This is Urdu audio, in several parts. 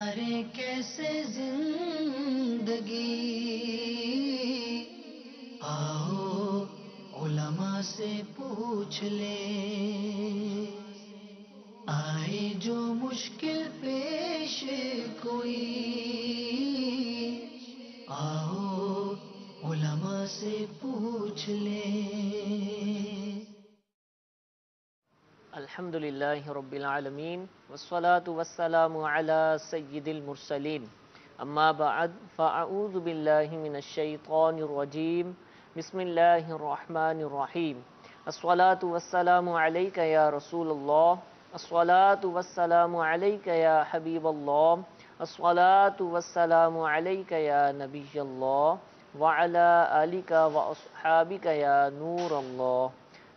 گزارے کیسے زندگی، آؤ علماء سے پوچھ لیں، آئے جو مشکل پیش کوئی، آؤ علماء سے پوچھ لیں۔ الحمد للہ رب العالمین والصلاة والسلام علی سید المرسلین، اما بعد فاعوذ باللہ من الشیطان الرجیم، بسم اللہ الرحمن الرحیم۔ الصلاة والسلام علیک یا رسول اللہ، الصلاة والسلام علیک یا حبیب اللہ، الصلاة والسلام علیک یا نبی اللہ وعلی آلک واصحابک یا نور اللہ۔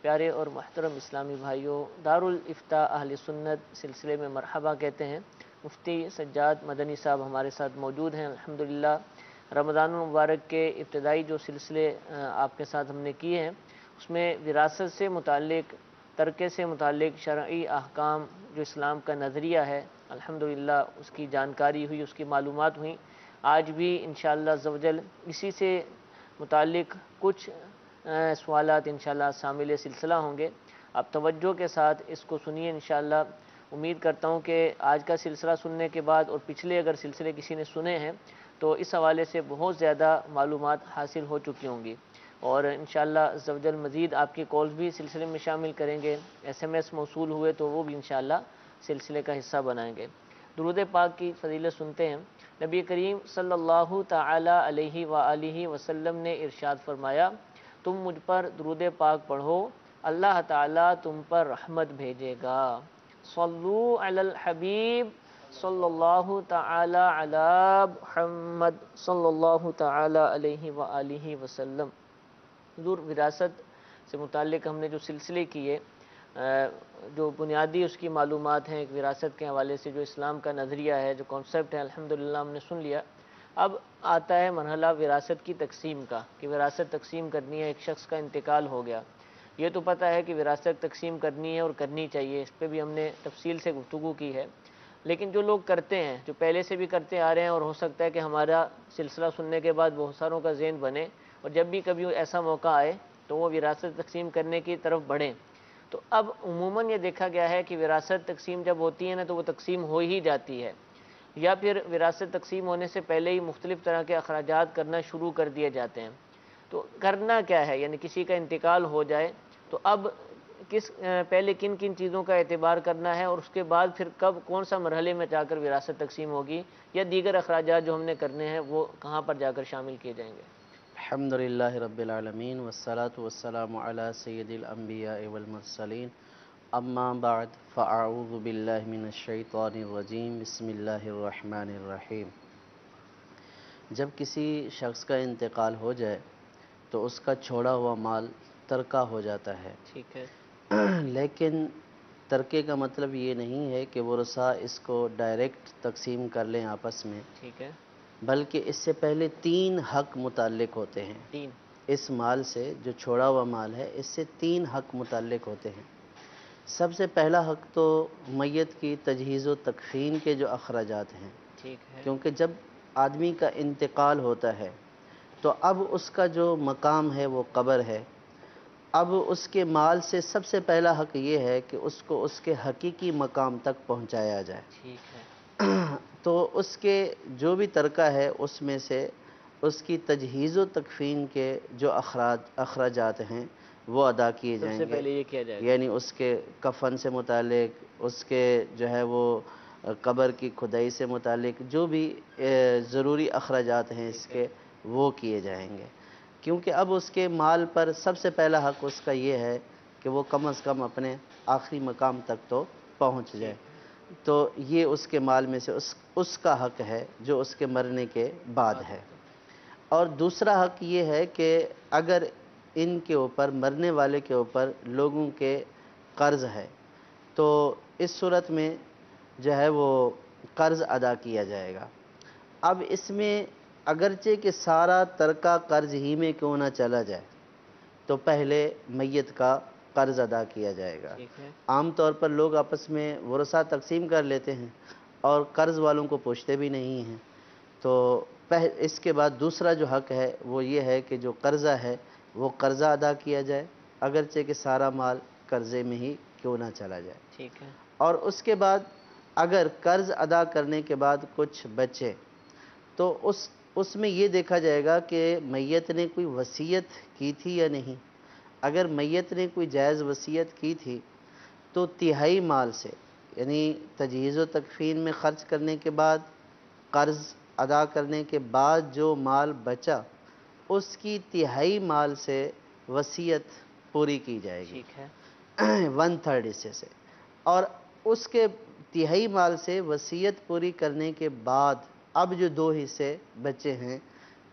پیارے اور محترم اسلامی بھائیوں، دارالافتاء اہل سنت سلسلے میں مرحبا کہتے ہیں۔ مفتی سجاد مدنی صاحب ہمارے ساتھ موجود ہیں الحمدللہ۔ رمضان المبارک کے ابتدائی جو سلسلے آپ کے ساتھ ہم نے کیے ہیں، اس میں وراثت سے متعلق، ترکے سے متعلق شرعی احکام جو اسلام کا نظریہ ہے، الحمدللہ اس کی جانکاری ہوئی، اس کی معلومات ہوئیں۔ آج بھی انشاءاللہ عز و جل اسی سے متعلق کچھ سوالات انشاءاللہ شامل سلسلہ ہوں گے۔ آپ توجہ کے ساتھ اس کو سنیے انشاءاللہ۔ امید کرتا ہوں کہ آج کا سلسلہ سننے کے بعد اور پچھلے اگر سلسلے کسی نے سنے ہیں تو اس حوالے سے بہت زیادہ معلومات حاصل ہو چکی ہوں گی، اور انشاءاللہ عز و جل مزید آپ کی کالز بھی سلسلے میں شامل کریں گے۔ SMS موصول ہوئے تو وہ بھی انشاءاللہ سلسلے کا حصہ بنائیں گے۔ درود پاک کی فضیلت سنتے ہیں۔ نبی کریم صلی اللہ تعالی علیہ وآلہ وسلم نے ارشاد فرمایا، تم مجھ پر درود پاک پڑھو، اللہ تعالیٰ تم پر رحمت بھیجے گا۔ صلو علی الحبیب صلی اللہ تعالی علی محمد صلی اللہ تعالی علیہ وآلہ وسلم۔ حضور، وراثت سے متعلق ہم نے جو سلسلے کیے، جو بنیادی اس کی معلومات ہیں، ایک وراثت کے حوالے سے جو اسلام کا نظریہ ہے، جو کانسیپٹ ہے، الحمدللہ ہم نے سن لیا۔ اب آتا ہے مرحلہ وراثت کی تقسیم کا، کہ وراثت تقسیم کرنی ہے، ایک شخص کا انتقال ہو گیا۔ یہ تو پتہ ہے کہ وراثت تقسیم کرنی ہے اور کرنی چاہیے، اس پہ بھی ہم نے تفصیل سے گفتگو کی ہے۔ لیکن جو لوگ کرتے ہیں، جو پہلے سے بھی کرتے آ رہے ہیں، اور ہو سکتا ہے کہ ہمارا سلسلہ سننے کے بعد بہت ساروں کا ذہن بنے اور جب بھی کبھی ایسا موقع آئے تو وہ وراثت تقسیم کرنے کی طرف بڑھیں۔ تو اب عموماً یہ دیکھا گیا ہے کہ وراثت تقسیم جب ہوتی ہے نا تو وہ تقسیم ہو ہی جاتی ہے، یا پھر وراثت تقسیم ہونے سے پہلے ہی مختلف طرح کے اخراجات کرنا شروع کر دیے جاتے ہیں۔ تو کرنا کیا ہے، یعنی کسی کا انتقال ہو جائے تو اب پہلے کن کن چیزوں کا اعتبار کرنا ہے، اور اس کے بعد پھر کب کون سا مرحلے میں جا کر وراثت تقسیم ہوگی، یا دیگر اخراجات جو ہم نے کرنے ہیں وہ کہاں پر جا کر شامل کیے جائیں گے؟ الحمدللہ رب العالمین والصلاة والسلام علی سید الانبیاء والمرسلین، اما بعد فاعوذ باللہ من الشیطان الرجیم، بسم اللہ الرحمن الرحیم۔ جب کسی شخص کا انتقال ہو جائے تو اس کا چھوڑا ہوا مال ترکہ ہو جاتا ہے۔ ٹھیک ہے، لیکن ترکے کا مطلب یہ نہیں ہے کہ ورثاء اس کو ڈائریکٹ تقسیم کر لیں آپس میں، ٹھیک ہے، بلکہ اس سے پہلے 3 حق متعلق ہوتے ہیں۔ 3۔ اس مال سے، جو چھوڑا ہوا مال ہے، اس سے 3 حق متعلق ہوتے ہیں۔ سب سے پہلا حق تو میت کی تجہیز و تکفین کے جو اخراجات ہیں، ٹھیک ہے، کیونکہ جب آدمی کا انتقال ہوتا ہے تو اب اس کا جو مقام ہے وہ قبر ہے۔ اب اس کے مال سے سب سے پہلا حق یہ ہے کہ اس کو اس کے حقیقی مقام تک پہنچایا جائے۔ ٹھیک ہے، تو اس کے جو بھی ترکہ ہے اس میں سے اس کی تجہیز و تکفین کے جو اخراجات ہیں وہ ادا کیے سب جائیں سے گے، پہلے یہ کیا جائے گا؟ یعنی اس کے کفن سے متعلق، اس کے جو ہے وہ قبر کی کھدائی سے متعلق جو بھی ضروری اخراجات ہیں اس کے، وہ کیے جائیں گے۔ کیونکہ اب اس کے مال پر سب سے پہلا حق اس کا یہ ہے کہ وہ کم از کم اپنے آخری مقام تک تو پہنچ جائے۔ تو یہ اس کے مال میں سے اس کا حق ہے جو اس کے مرنے کے بعد ہے۔ اور دوسرا حق یہ ہے کہ اگر ان کے اوپر، مرنے والے کے اوپر لوگوں کے قرض ہے تو اس صورت میں جو ہے وہ قرض ادا کیا جائے گا۔ اب اس میں اگرچہ کہ سارا ترکہ قرض ہی میں کیوں نہ چلا جائے تو پہلے میت کا قرض ادا کیا جائے گا۔ ٹھیک ہے، عام طور پر لوگ آپس میں ورثہ تقسیم کر لیتے ہیں اور قرض والوں کو پوچھتے بھی نہیں ہیں۔ تو اس کے بعد دوسرا جو حق ہے وہ یہ ہے کہ جو قرضہ ہے وہ قرضہ ادا کیا جائے، اگرچہ کہ سارا مال قرضے میں ہی کیوں نہ چلا جائے۔ ٹھیک ہے، اور اس کے بعد اگر قرض ادا کرنے کے بعد کچھ بچے تو اس میں یہ دیکھا جائے گا کہ میت نے کوئی وصیت کی تھی یا نہیں۔ اگر میت نے کوئی جائز وصیت کی تھی تو تہائی مال سے، یعنی تجہیز و تکفین میں خرچ کرنے کے بعد، قرض ادا کرنے کے بعد جو مال بچا اس کی تہائی مال سے وصیت پوری کی جائے گی، ٹھیک ہے، 1/3 حصے سے۔ اور اس کے تہائی مال سے وصیت پوری کرنے کے بعد اب جو 2 حصے بچے ہیں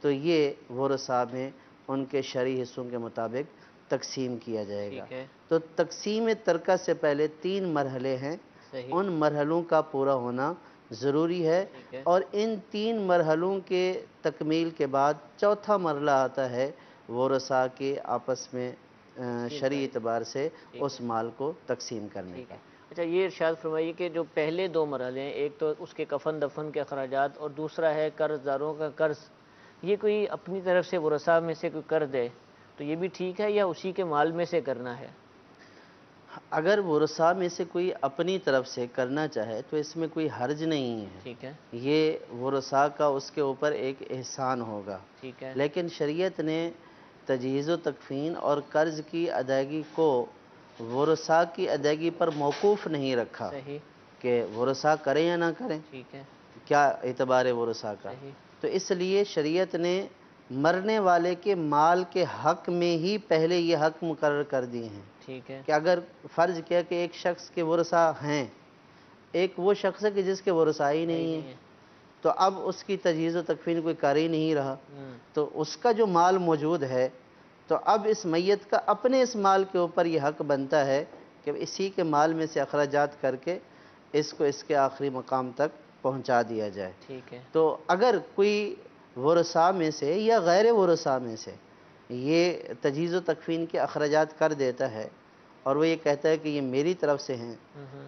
تو یہ ورثاء میں ان کے شرعی حصوں کے مطابق تقسیم کیا جائے گا۔ ٹھیک ہے، تو تقسیم ترکہ سے پہلے 3 مرحلے ہیں، صحیح، ان مرحلوں کا پورا ہونا ضروری ہے، ٹھیک ہے، اور ان 3 مرحلوں کے تکمیل کے بعد چوتھا مرحلہ آتا ہے ورثاء کے آپس میں شرعی اعتبار سے ٹھیک اس مال کو تقسیم کرنے ٹھیک کا۔ ہے۔ اچھا، یہ ارشاد فرمائیے کہ جو پہلے 2 مرحلے ہیں، ایک تو اس کے کفن دفن کے اخراجات اور دوسرا ہے قرض داروں کا قرض، یہ کوئی اپنی طرف سے ورثاء میں سے کوئی قرض دے تو یہ بھی ٹھیک ہے یا اسی کے مال میں سے کرنا ہے؟ اگر ورثاء میں سے کوئی اپنی طرف سے کرنا چاہے تو اس میں کوئی حرج نہیں ہے، ٹھیک ہے، یہ ورثاء کا اس کے اوپر ایک احسان ہوگا۔ ٹھیک ہے، لیکن شریعت نے تجہیز و تکفین اور قرض کی ادائیگی کو ورثاء کی ادائیگی پر موقوف نہیں رکھا صحیح، کہ ورثاء کریں یا نہ کریں، ٹھیک ہے، کیا اعتبار ہے ورثاء کا۔ صحیح، تو اس لیے شریعت نے مرنے والے کے مال کے حق میں ہی پہلے یہ حق مقرر کر دیے ہیں ٹھیک ہے، کہ اگر فرض کیا کہ ایک شخص کے ورثاء ہیں، ایک وہ شخص ہے کہ جس کے ورثاء ہی نہیں ہیں، تو اب اس کی تجہیز و تکفین کوئی کر ہی نہیں رہا، تو اس کا جو مال موجود ہے تو اب اس میت کا اپنے اس مال کے اوپر یہ حق بنتا ہے کہ اسی کے مال میں سے اخراجات کر کے اس کو اس کے آخری مقام تک پہنچا دیا جائے۔ ٹھیک ہے، تو اگر کوئی ورثاء میں سے یا غیر ورثاء میں سے یہ تجہیز و تکفین کے اخراجات کر دیتا ہے اور وہ یہ کہتا ہے کہ یہ میری طرف سے ہیں،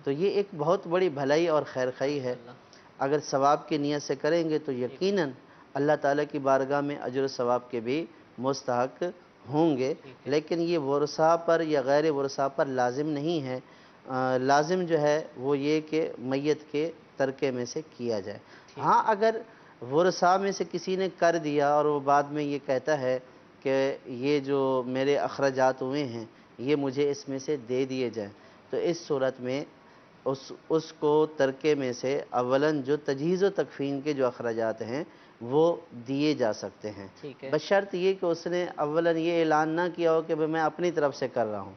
تو یہ ایک بہت بڑی بھلائی اور خیرخواہی ہے۔ اگر ثواب کی نیت سے کریں گے تو یقیناً اللہ تعالیٰ کی بارگاہ میں اجر و ثواب کے بھی مستحق ہوں گے، لیکن یہ ورثاء پر یا غیر ورثاء پر لازم نہیں ہے۔ لازم جو ہے وہ یہ کہ میت کے ترکے میں سے کیا جائے۔ ہاں، اگر ورثاء میں سے کسی نے کر دیا اور وہ بعد میں یہ کہتا ہے کہ یہ جو میرے اخراجات ہوئے ہیں یہ مجھے اس میں سے دے دیے جائیں، تو اس صورت میں اس کو ترکے میں سے اولاً جو تجہیز و تکفین کے جو اخراجات ہیں وہ دیے جا سکتے ہیں، ٹھیک ہے، بشرط یہ کہ اس نے اولاً یہ اعلان نہ کیا ہو کہ میں اپنی طرف سے کر رہا ہوں۔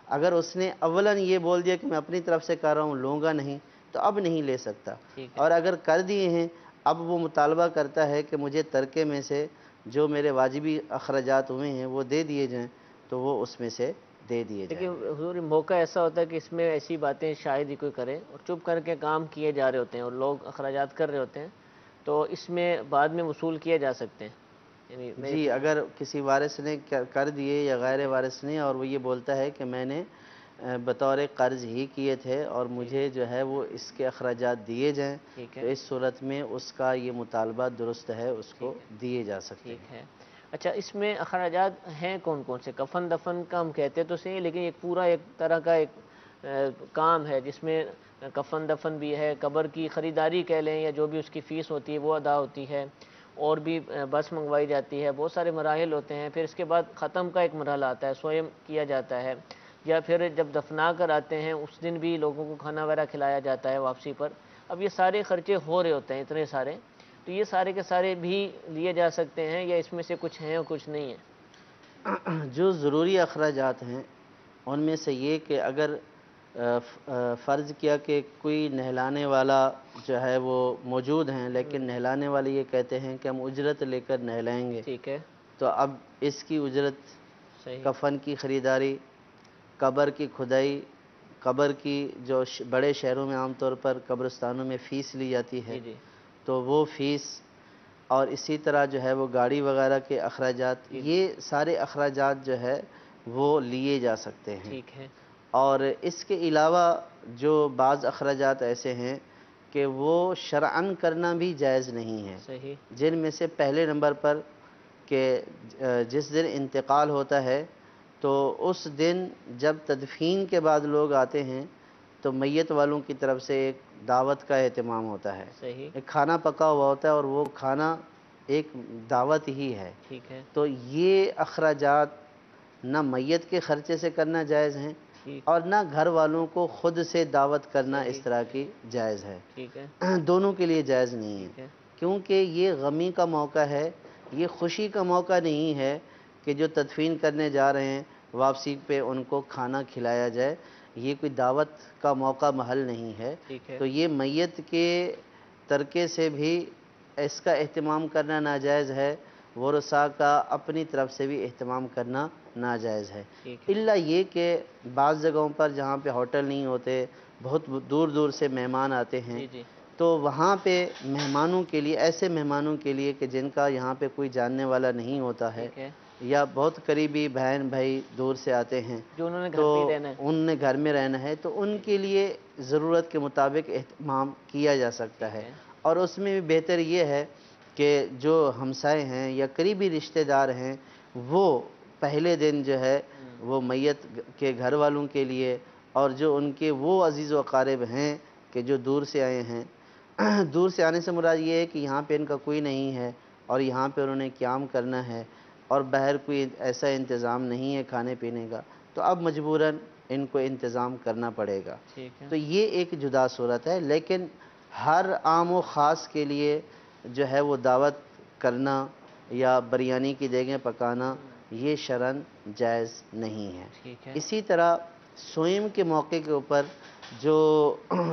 اگر اس نے اولاً یہ بول دیا کہ میں اپنی طرف سے کر رہا ہوں، لوں گا نہیں، تو اب نہیں لے سکتا۔ ٹھیک ہے، اور اگر کر دیے ہیں، اب وہ مطالبہ کرتا ہے کہ مجھے ترکے میں سے جو میرے واجبی اخراجات ہوئے ہیں وہ دے دیے جائیں، تو وہ اس میں سے دے دیے جائیں۔ لیکن حضور موقع ایسا ہوتا ہے کہ اس میں ایسی باتیں شاید ہی کوئی کرے اور چپ کر کے کام کیے جا رہے ہوتے ہیں اور لوگ اخراجات کر رہے ہوتے ہیں، تو اس میں بعد میں وصول کیے جا سکتے ہیں، یعنی جی، اگر کسی وارث نے کر دیے یا غیر وارث نے اور وہ یہ بولتا ہے کہ میں نے بطور قرض ہی کیے تھے اور مجھے جو ہے وہ اس کے اخراجات دیے جائیں، ٹھیک تو ہے، اس صورت میں اس کا یہ مطالبہ درست ہے، اس کو دیے جا سکتے ہیں۔ ٹھیک ہے۔ اچھا، اس میں اخراجات ہیں کون کون سے؟ کفن دفن کا ہم کہتے تو صحیح، لیکن ایک پورا ایک طرح کا ایک کام ہے جس میں کفن دفن بھی ہے، قبر کی خریداری کہہ لیں یا جو بھی اس کی فیس ہوتی ہے وہ ادا ہوتی ہے، اور بھی بس منگوائی جاتی ہے، بہت سارے مراحل ہوتے ہیں۔ پھر اس کے بعد ختم کا ایک مرحلہ آتا ہے، سوئم کیا جاتا ہے، یا پھر جب دفنا کر آتے ہیں اس دن بھی لوگوں کو کھانا وغیرہ کھلایا جاتا ہے واپسی پر۔ اب یہ سارے خرچے ہو رہے ہوتے ہیں اتنے سارے، تو یہ سارے کے سارے بھی لیے جا سکتے ہیں یا اس میں سے کچھ ہیں اور کچھ نہیں ہیں؟ جو ضروری اخراجات ہیں ان میں سے یہ کہ اگر فرض کیا کہ کوئی نہلانے والا جو ہے وہ موجود ہیں، لیکن نہلانے والے یہ کہتے ہیں کہ ہم اجرت لے کر نہلائیں گے، ٹھیک ہے، تو اب اس کی اجرت، صحیح، کفن کی خریداری، قبر کی کھدائی، قبر کی جو بڑے شہروں میں عام طور پر قبرستانوں میں فیس لی جاتی ہے، جی جی، تو وہ فیس، اور اسی طرح جو ہے وہ گاڑی وغیرہ کے اخراجات، یہ سارے اخراجات جو ہے وہ لیے جا سکتے ہیں۔ ٹھیک ہے، اور اس کے علاوہ جو بعض اخراجات ایسے ہیں کہ وہ شرعن کرنا بھی جائز نہیں ہے، صحیح، جن میں سے پہلے نمبر پر کہ جس دن انتقال ہوتا ہے تو اس دن جب تدفین کے بعد لوگ آتے ہیں تو میت والوں کی طرف سے ایک دعوت کا اہتمام ہوتا ہے، صحیح، ایک کھانا پکا ہوا ہوتا ہے اور وہ کھانا ایک دعوت ہی ہے۔ ٹھیک ہے، تو یہ اخراجات نہ میت کے خرچے سے کرنا جائز ہیں ٹھیک، اور نہ گھر والوں کو خود سے دعوت کرنا اس صحیح، طرح کی جائز ہے، ٹھیک ہے، دونوں کے لیے جائز نہیں ہے، ٹھیک ہے، کیونکہ یہ غمی کا موقع ہے، یہ خوشی کا موقع نہیں ہے کہ جو تدفین کرنے جا رہے ہیں واپسی پہ ان کو کھانا کھلایا جائے، یہ کوئی دعوت کا موقع محل نہیں ہے۔ ٹھیک ہے، تو یہ میت کے ترکے سے بھی اس کا اہتمام کرنا ناجائز ہے، ورثاء کا اپنی طرف سے بھی اہتمام کرنا ناجائز ہے، ٹھیک ہے، الا یہ کہ بعض جگہوں پر جہاں پہ ہوٹل نہیں ہوتے، بہت دور دور سے مہمان آتے ہیں، جی جی، تو وہاں پہ مہمانوں کے لیے، ایسے مہمانوں کے لیے کہ جن کا یہاں پہ کوئی جاننے والا نہیں ہوتا ہے ٹھیک ہے، یا بہت قریبی بہن بھائی دور سے آتے ہیں جو انہوں نے تو گھر پہ ہی رہنا ہے، ان نے گھر میں رہنا ہے، تو ان کے لیے ضرورت کے مطابق اہتمام کیا جا سکتا ٹھیک ہے، ہے، اور اس میں بھی بہتر یہ ہے کہ جو ہمسائے ہیں یا قریبی رشتہ دار ہیں وہ پہلے دن جو ہے وہ میت کے گھر والوں کے لیے، اور جو ان کے وہ عزیز و اقارب ہیں کہ جو دور سے آئے ہیں، دور سے آنے سے مراد یہ ہے کہ یہاں پہ ان کا کوئی نہیں ہے اور یہاں پہ انہوں نے قیام کرنا ہے اور باہر کوئی ایسا انتظام نہیں ہے کھانے پینے کا، تو اب مجبوراً ان کو انتظام کرنا پڑے گا۔ ٹھیک ہے، تو یہ ایک جدا صورت ہے، لیکن ہر عام و خاص کے لیے جو ہے وہ دعوت کرنا یا بریانی کی دیگیں پکانا یہ شرعاً جائز نہیں ہے۔ ٹھیک ہے، اسی طرح سوئم کے موقع کے اوپر جو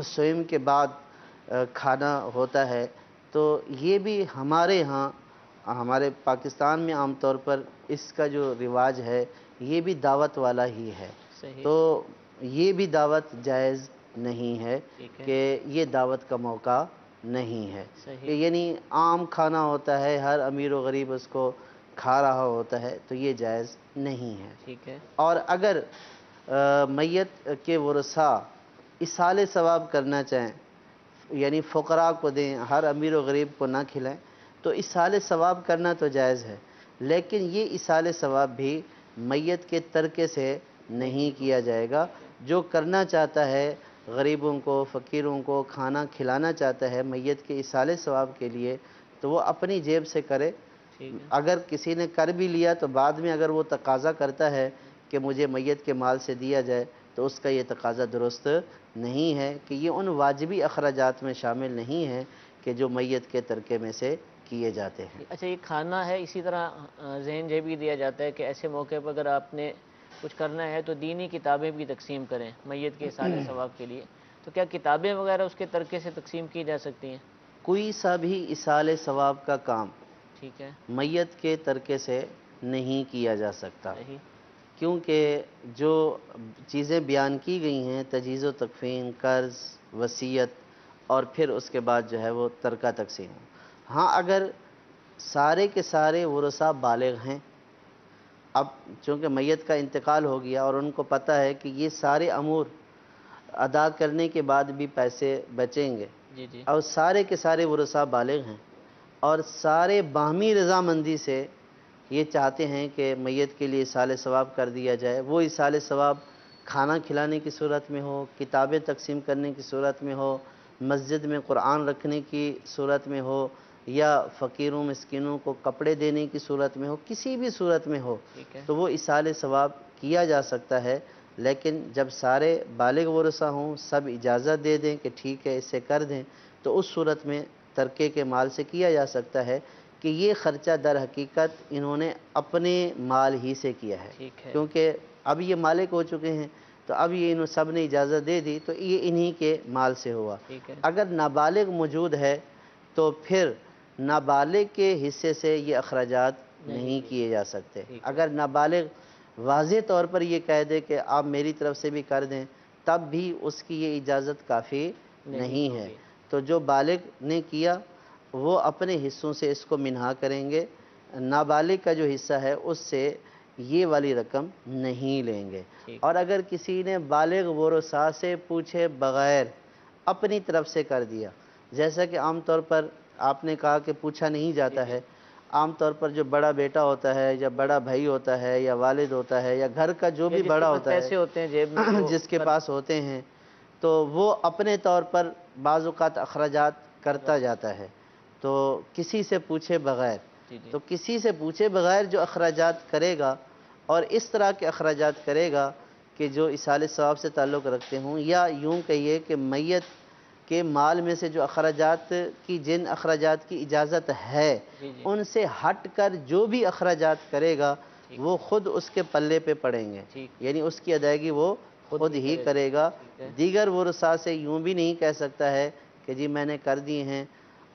سوئم کے بعد کھانا ہوتا ہے، تو یہ بھی ہمارے ہاں، ہمارے پاکستان میں عام طور پر اس کا جو رواج ہے یہ بھی دعوت والا ہی ہے، صحیح، تو یہ بھی دعوت جائز نہیں ہے ٹھیک ہے، کہ یہ دعوت کا موقع نہیں ہے، کہ صحیح، یعنی عام کھانا ہوتا ہے، ہر امیر و غریب اس کو کھا رہا ہوتا ہے، تو یہ جائز نہیں ہے۔ ٹھیک ہے، اور اگر میت کے ورثاء ایصال ثواب کرنا چاہیں، یعنی فقراء کو دیں، ہر امیر و غریب کو نہ کھلائیں، تو ایصال ثواب کرنا تو جائز ہے، لیکن یہ ایصال ثواب بھی میت کے ترکے سے نہیں کیا جائے گا۔ جو کرنا چاہتا ہے غریبوں کو، فقیروں کو کھانا کھلانا چاہتا ہے میت کے ایصال ثواب کے لیے، تو وہ اپنی جیب سے کرے۔ ٹھیک ہے، اگر کسی نے کر بھی لیا تو بعد میں اگر وہ تقاضا کرتا ہے کہ مجھے میت کے مال سے دیا جائے، تو اس کا یہ تقاضا درست نہیں ہے، کہ یہ ان واجبی اخراجات میں شامل نہیں ہے کہ جو میت کے ترکے میں سے کیے جاتے ہیں۔ اچھا یہ کھانا ہے، اسی طرح ذہن یہ بھی دیا جاتا ہے کہ ایسے موقع پر اگر آپ نے کچھ کرنا ہے تو دینی کتابیں بھی تقسیم کریں میت کے ایصال ثواب کے لیے، تو کیا کتابیں وغیرہ اس کے ترکے سے تقسیم کی جا سکتی ہیں؟ کوئی سا بھی ایصال ثواب کا کام ٹھیک ہے، میت کے ترکے سے نہیں کیا جا سکتا، صحیح، کیونکہ جو چیزیں بیان کی گئی ہیں، تجہیز و تکفین، قرض، وصیت، اور پھر اس کے بعد جو ہے وہ ترکہ تقسیم۔ ہاں اگر سارے کے سارے ورثاء بالغ ہیں، اب چونکہ میت کا انتقال ہو گیا اور ان کو پتہ ہے کہ یہ سارے امور ادا کرنے کے بعد بھی پیسے بچیں گے، جی جی، اور سارے کے سارے ورثاء بالغ ہیں اور سارے باہمی رضامندی سے یہ چاہتے ہیں کہ میت کے لیے ایصال ثواب کر دیا جائے، وہ ایصال ثواب کھانا کھلانے کی صورت میں ہو، کتابیں تقسیم کرنے کی صورت میں ہو، مسجد میں قرآن رکھنے کی صورت میں ہو، یا فقیروں مسکینوں کو کپڑے دینے کی صورت میں ہو، کسی بھی صورت میں ہو، ٹھیک ہے، تو وہ ایصال ثواب کیا جا سکتا ہے، لیکن جب سارے بالغ ورثاء ہوں، سب اجازت دے دیں کہ ٹھیک ہے اسے کر دیں، تو اس صورت میں ترکے کے مال سے کیا جا سکتا ہے، کہ یہ خرچہ در حقیقت انہوں نے اپنے مال ہی سے کیا ہے، ٹھیک ہے، کیونکہ اب یہ مالک ہو چکے ہیں، تو اب یہ انہوں سب نے اجازت دے دی، تو یہ انہی کے مال سے ہوا۔ ٹھیک ہے، اگر نابالغ موجود ہے تو پھر نابالغ کے حصے سے یہ اخراجات نہیں کیے جا سکتے۔ ٹھیک ہے، اگر نابالغ واضح طور پر یہ کہہ دے کہ آپ میری طرف سے بھی کر دیں، تب بھی اس کی یہ اجازت کافی نہیں ہے، ہوگی، تو جو بالغ نے کیا وہ اپنے حصوں سے اس کو منہا کریں گے، نابالغ کا جو حصہ ہے اس سے یہ والی رقم نہیں لیں گے۔ ٹھیک اور ہے، اگر کسی نے بالغ ورثاء سے پوچھے بغیر اپنی طرف سے کر دیا، جیسا کہ عام طور پر آپ نے کہا کہ پوچھا نہیں جاتا ہے، عام طور پر جو بڑا بیٹا ہوتا ہے یا بڑا بھائی ہوتا ہے یا والد ہوتا ہے یا گھر کا جو بھی بڑا ہوتا ہے پیسے ہوتے ہیں جیب میں جس کے پاس ہوتے ہیں، تو وہ اپنے طور پر بعض اوقات اخراجات کرتا جاتا ہے، تو کسی سے پوچھے بغیر، تو کسی سے پوچھے بغیر جو اخراجات کرے گا اور اس طرح کے اخراجات کرے گا کہ جو ایصال ثواب سے تعلق رکھتے ہوں، یا یوں کہیے کہ میت کے مال میں سے جو اخراجات کی جن اخراجات کی اجازت ہے ان سے ہٹ کر جو بھی اخراجات کرے گا وہ خود اس کے پلے پہ پڑیں گے، یعنی اس کی ادائیگی وہ خود ہی کرے گا۔ دیگر ورثاء سے یوں بھی نہیں کہہ سکتا ہے کہ جی میں نے کر دی ہیں،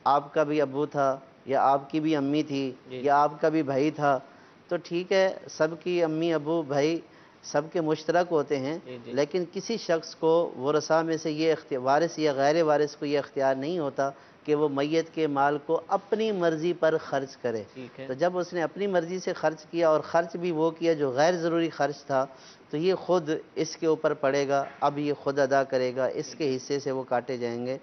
آپ کا بھی ابو تھا یا آپ کی بھی امی تھی یا آپ کا بھی بھائی تھا، تو ٹھیک ہے سب کی امی ابو بھائی سب کے مشترک ہوتے ہیں، لیکن کسی شخص کو ورثاء میں سے یہ وارث یا غیر وارث کو یہ اختیار نہیں ہوتا کہ وہ میت کے مال کو اپنی مرضی پر خرچ کرے۔ تو جب اس نے اپنی مرضی سے خرچ کیا اور خرچ بھی وہ کیا جو غیر ضروری خرچ تھا، تو یہ خود اس کے اوپر پڑے گا، اب یہ خود ادا کرے گا، اس کے حصے سے وہ کاٹے جائیں گے،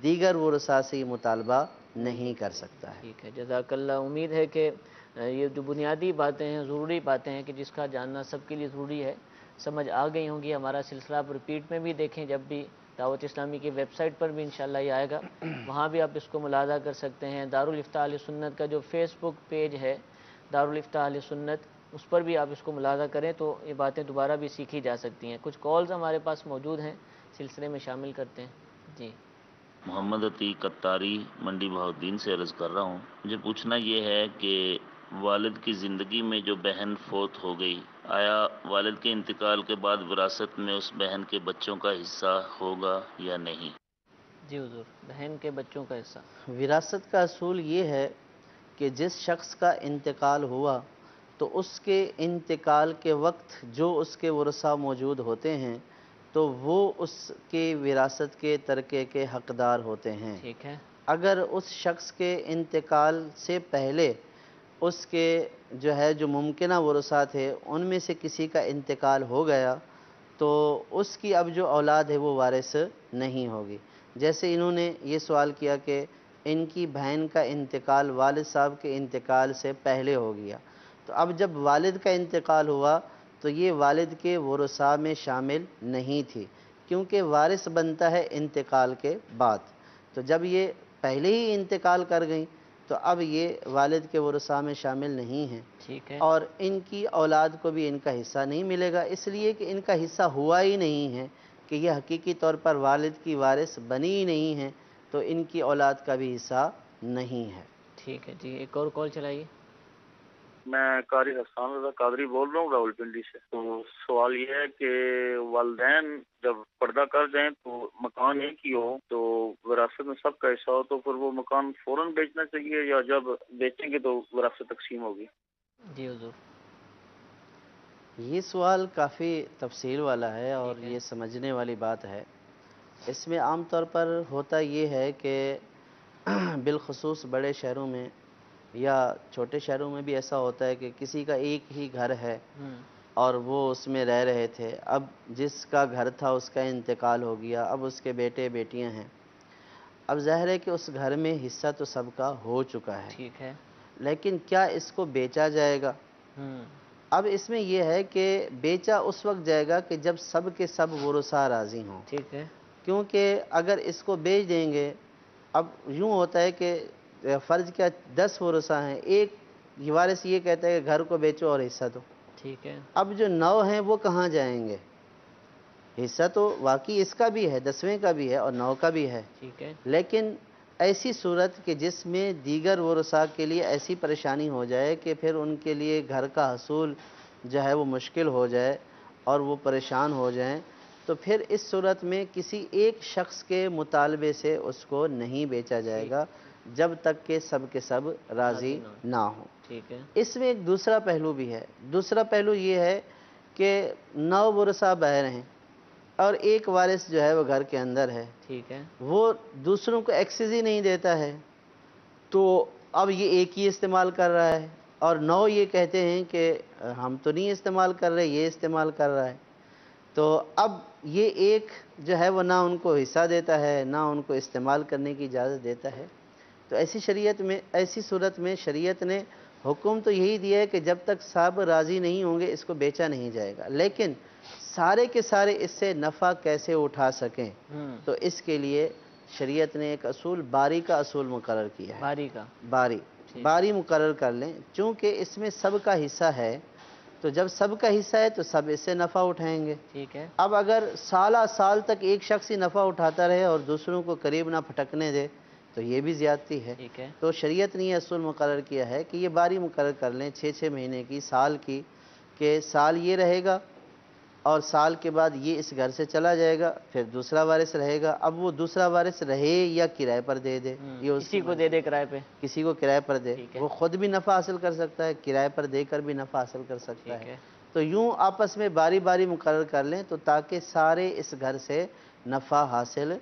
دیگر ورثاء سے یہ مطالبہ نہیں کر سکتا ہے۔ ٹھیک ہے، جزاک اللہ۔ امید ہے کہ یہ جو بنیادی باتیں ہیں، ضروری باتیں ہیں کہ جس کا جاننا سب کے لیے ضروری ہے، سمجھ آ گئی ہوں گی۔ ہمارا سلسلہ آپ ریپیٹ میں بھی دیکھیں، جب بھی دعوت اسلامی کی ویب سائٹ پر بھی انشاءاللہ یہ آئے گا، وہاں بھی آپ اس کو ملاحظہ کر سکتے ہیں۔ دارالافتاء اہل سنت کا جو فیس بک پیج ہے دارالافتاء اہل سنت، اس پر بھی آپ اس کو ملاحظہ کریں تو یہ باتیں دوبارہ بھی سیکھی جا سکتی ہیں۔ کچھ کالز ہمارے پاس موجود ہیں، سلسلے میں شامل کرتے ہیں۔ جی محمد عتیق قطاری منڈی بہاؤالدین سے عرض کر رہا ہوں، مجھے پوچھنا یہ ہے کہ والد کی زندگی میں جو بہن فوت ہو گئی، آیا والد کے انتقال کے بعد وراثت میں اس بہن کے بچوں کا حصہ ہوگا یا نہیں؟ جی حضور، بہن کے بچوں کا حصہ۔ وراثت کا اصول یہ ہے کہ جس شخص کا انتقال ہوا تو اس کے انتقال کے وقت جو اس کے ورثاء موجود ہوتے ہیں تو وہ اس کے وراثت کے ترکے کے حقدار ہوتے ہیں۔ ٹھیک ہے، اگر اس شخص کے انتقال سے پہلے اس کے جو ممکنہ ورثاء تھے ان میں سے کسی کا انتقال ہو گیا تو اس کی اب جو اولاد ہے وہ وارث نہیں ہوگی۔ جیسے انہوں نے یہ سوال کیا کہ ان کی بہن کا انتقال والد صاحب کے انتقال سے پہلے ہو گیا، تو اب جب والد کا انتقال ہوا تو یہ والد کے ورثاء میں شامل نہیں تھی، کیونکہ وارث بنتا ہے انتقال کے بعد۔ تو جب یہ پہلے ہی انتقال کر گئیں تو اب یہ والد کے ورثاء میں شامل نہیں ہیں، ٹھیک ہے، اور ان کی اولاد کو بھی ان کا حصہ نہیں ملے گا، اس لیے کہ ان کا حصہ ہوا ہی نہیں ہے، کہ یہ حقیقی طور پر والد کی وارث بنی ہی نہیں ہے، تو ان کی اولاد کا بھی حصہ نہیں ہے۔ ٹھیک ہے جی، ایک اور کال چلائیے۔ میں قاری حسان رضا قادری بول رہا ہوں راولپنڈی سے۔ تو سوال یہ ہے کہ والدین جب پردہ کر جائیں تو مکان ایک ہی ہو تو وراثت میں سب کا حصہ ہو، تو پھر وہ مکان فوراً بیچنا چاہیے یا جب بیچیں گے تو وراثت تقسیم ہوگی؟ جی حضور، یہ سوال کافی تفصیل والا ہے اور یہ سمجھنے والی بات ہے۔ اس میں عام طور پر ہوتا یہ ہے کہ بالخصوص بڑے شہروں میں یا چھوٹے شہروں میں بھی ایسا ہوتا ہے کہ کسی کا ایک ہی گھر ہے اور وہ اس میں رہ رہے تھے، اب جس کا گھر تھا اس کا انتقال ہو گیا، اب اس کے بیٹے بیٹیاں ہیں، اب ظاہر ہے کہ اس گھر میں حصہ تو سب کا ہو چکا ہے، ٹھیک ہے، لیکن کیا اس کو بیچا جائے گا؟ اب اس میں یہ ہے کہ بیچا اس وقت جائے گا کہ جب سب کے سب ورثاء راضی ہوں، ٹھیک ہے، کیونکہ اگر اس کو بیچ دیں گے، اب یوں ہوتا ہے کہ فرض کیا 10 ورثاء ہیں، ایک وارث یہ کہتا ہے کہ گھر کو بیچو اور حصہ دو، ٹھیک ہے، اب جو 9 ہیں وہ کہاں جائیں گے؟ حصہ تو واقعی اس کا بھی ہے، 10ویں کا بھی ہے اور 9 کا بھی ہے، ٹھیک ہے، لیکن ایسی صورت کہ جس میں دیگر ورثاء کے لیے ایسی پریشانی ہو جائے کہ پھر ان کے لیے گھر کا حصول جو ہے وہ مشکل ہو جائے اور وہ پریشان ہو جائیں، تو پھر اس صورت میں کسی ایک شخص کے مطالبے سے اس کو نہیں بیچا جائے گا جب تک کہ سب کے سب راضی نہ ہوں۔ ٹھیک ہے، اس میں ایک دوسرا پہلو بھی ہے، دوسرا پہلو یہ ہے کہ 9 ورثاء باہر ہیں اور ایک وارث جو ہے وہ گھر کے اندر ہے، ٹھیک ہے، وہ دوسروں کو ایکسیس ہی نہیں دیتا ہے، تو اب یہ ایک ہی استعمال کر رہا ہے اور 9 یہ کہتے ہیں کہ ہم تو نہیں استعمال کر رہے، یہ استعمال کر رہا ہے، تو اب یہ ایک جو ہے وہ نہ ان کو حصہ دیتا ہے نہ ان کو استعمال کرنے کی اجازت دیتا ہے. تو ایسی صورت میں شریعت نے حکم تو یہی دیا ہے کہ جب تک سب راضی نہیں ہوں گے اس کو بیچا نہیں جائے گا، لیکن سارے کے سارے اس سے نفع کیسے اٹھا سکیں تو اس کے لیے شریعت نے ایک اصول باری کا اصول مقرر کیا ہے. باری کا باری مقرر کر لیں، چونکہ اس میں سب کا حصہ ہے، تو جب سب کا حصہ ہے تو سب اس سے نفع اٹھائیں گے. ٹھیک ہے. اب اگر سالہ سال تک ایک شخص ہی نفع اٹھاتا رہے اور دوسروں کو قریب نہ پھٹکنے دے تو یہ بھی زیادتی ہے. ٹھیک ہے. تو شریعت نے یہ اصول مقرر کیا ہے کہ یہ باری مقرر کر لیں 6 مہینے کی، سال کی، کہ سال یہ رہے گا اور سال کے بعد یہ اس گھر سے چلا جائے گا، پھر دوسرا وارث رہے گا. اب وہ دوسرا وارث رہے یا کرائے پر دے دے، یہ کسی کو دے دے کرائے پہ، کسی کو کرائے پر دے، ٹھیک ہے. وہ خود بھی نفع حاصل کر سکتا ہے، کرائے پر دے کر بھی نفع حاصل کر سکتا ٹھیک ہے. ہے. تو یوں آپس میں باری باری مقرر کر لیں تو تاکہ سارے اس گھر سے نفع حاصل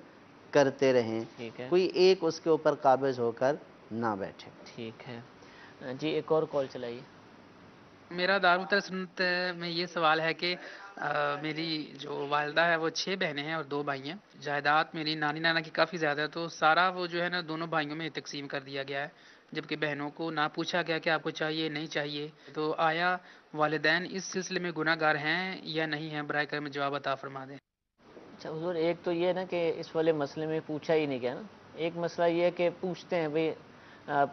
کرتے رہیں، ٹھیک ہے. کوئی ایک اس کے اوپر قابض ہو کر نہ بیٹھے. ٹھیک ہے جی. ایک اور کال چلائیے. میرا دارالمفتر سنت میں یہ سوال ہے کہ میری جو والدہ ہے وہ 6 بہنیں ہیں اور 2 بھائی ہیں. جائیداد میری نانی نانا کی کافی زیادہ ہے، تو سارا وہ جو ہے نا دونوں بھائیوں میں تقسیم کر دیا گیا ہے، جبکہ بہنوں کو نہ پوچھا گیا کہ آپ کو چاہیے نہیں چاہیے. تو آیا والدین اس سلسلے میں گناہ گار ہیں یا نہیں ہیں؟ برائے کرم جواب عطا فرما دیں. اچھا حضور، ایک تو یہ ہے نا کہ اس والے مسئلے میں پوچھا ہی نہیں گیا نا. ایک مسئلہ یہ ہے کہ پوچھتے ہیں بھئی،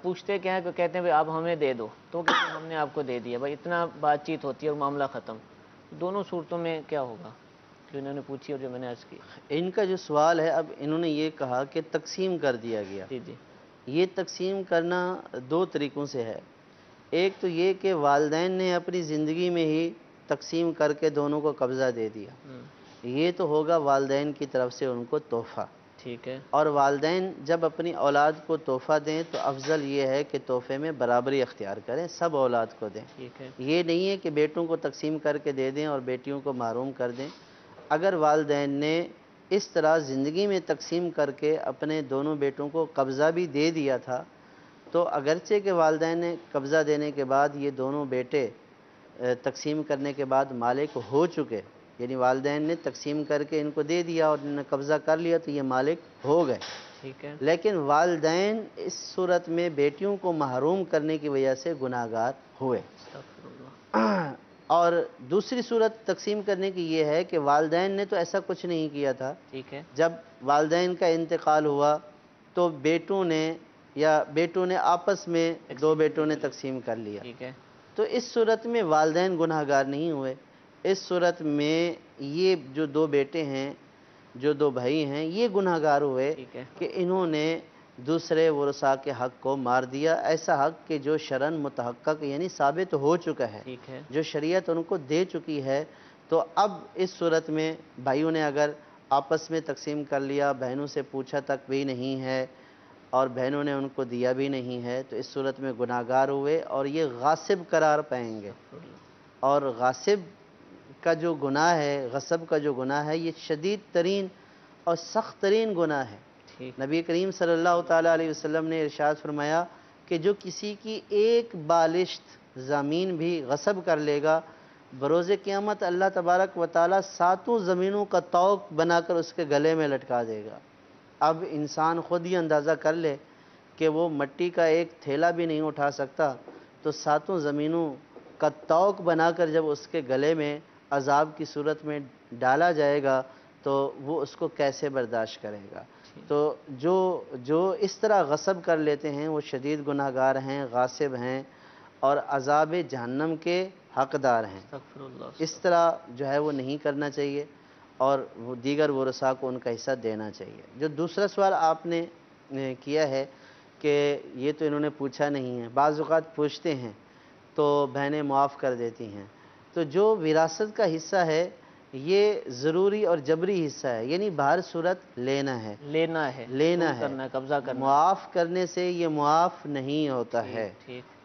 پوچھتے کیا ہے کہ کہتے ہیں بھئی آپ ہمیں دے دو، تو کہتے ہیں ہم نے آپ کو دے دیا. بھئی اتنا بات چیت ہوتی ہے اور معاملہ ختم. دونوں صورتوں میں کیا ہوگا جو انہوں نے پوچھی اور جو میں نے عرض کی؟ ان کا جو سوال ہے، اب انہوں نے یہ کہا کہ تقسیم کر دیا گیا. جی جی. یہ تقسیم کرنا 2 طریقوں سے ہے. ایک تو یہ کہ والدین نے اپنی زندگی میں ہی تقسیم کر کے دونوں کو قبضہ دے دیا، یہ تو ہوگا والدین کی طرف سے ان کو تحفہ. ٹھیک ہے. اور والدین جب اپنی اولاد کو تحفہ دیں تو افضل یہ ہے کہ تحفے میں برابری اختیار کریں، سب اولاد کو دیں. ٹھیک ہے. یہ نہیں ہے کہ بیٹوں کو تقسیم کر کے دے دیں اور بیٹیوں کو محروم کر دیں. اگر والدین نے اس طرح زندگی میں تقسیم کر کے اپنے دونوں بیٹوں کو قبضہ بھی دے دیا تھا تو اگرچہ کہ والدین نے قبضہ دینے کے بعد یہ دونوں بیٹے تقسیم کرنے کے بعد مالک ہو چکے، یعنی والدین نے تقسیم کر کے ان کو دے دیا اور انہوں نے قبضہ کر لیا تو یہ مالک ہو گئے، ٹھیک ہے. لیکن والدین اس صورت میں بیٹیوں کو محروم کرنے کی وجہ سے گناہ گار ہوئے. استغفر اللہ. اور دوسری صورت تقسیم کرنے کی یہ ہے کہ والدین نے تو ایسا کچھ نہیں کیا تھا. ٹھیک ہے. جب والدین کا انتقال ہوا تو بیٹوں نے آپس میں 2 بیٹوں نے تقسیم کر لیا. ٹھیک ہے. تو اس صورت میں والدین گناہ گار نہیں ہوئے. اس صورت میں یہ جو 2 بیٹے ہیں، جو 2 بھائی ہیں، یہ گناہ گار ہوئے ٹھیک ہے. کہ انہوں نے دوسرے ورثاء کے حق کو مار دیا، ایسا حق کہ جو شرعاً متحقق یعنی ثابت ہو چکا ہے، ٹھیک ہے. جو شریعت ان کو دے چکی ہے. تو اب اس صورت میں بھائیوں نے اگر آپس میں تقسیم کر لیا، بہنوں سے پوچھا تک بھی نہیں ہے اور بہنوں نے ان کو دیا بھی نہیں ہے، تو اس صورت میں گناہ گار ہوئے اور یہ غاصب قرار پائیں گے. اور غاصب کا جو گناہ ہے، غصب کا جو گناہ ہے، یہ شدید ترین اور سخت ترین گناہ ہے. نبی کریم صلی اللہ تعالیٰ علیہ وسلم نے ارشاد فرمایا کہ جو کسی کی ایک بالشت زمین بھی غصب کر لے گا، بروز قیامت اللہ تبارک و تعالیٰ 7 زمینوں کا طوق بنا کر اس کے گلے میں لٹکا دے گا. اب انسان خود ہی اندازہ کر لے کہ وہ مٹی کا ایک تھیلا بھی نہیں اٹھا سکتا، تو 7 زمینوں کا طوق بنا کر جب اس کے گلے میں عذاب کی صورت میں ڈالا جائے گا تو وہ اس کو کیسے برداشت کرے گا. تو جو اس طرح غصب کر لیتے ہیں وہ شدید گناہ گار ہیں، غاصب ہیں اور عذاب جہنم کے حقدار ہیں. اس طرح جو ہے وہ نہیں کرنا چاہیے اور وہ دیگر ورثاء کو ان کا حصہ دینا چاہیے. جو دوسرا سوال آپ نے کیا ہے کہ یہ تو انہوں نے پوچھا نہیں ہے، بعض اوقات پوچھتے ہیں تو بہنیں معاف کر دیتی ہیں. تو جو وراثت کا حصہ ہے یہ ضروری اور جبری حصہ ہے، یعنی بہر صورت لینا ہے، قبضہ کرنا. معاف کرنے سے یہ معاف نہیں ہوتا ہے.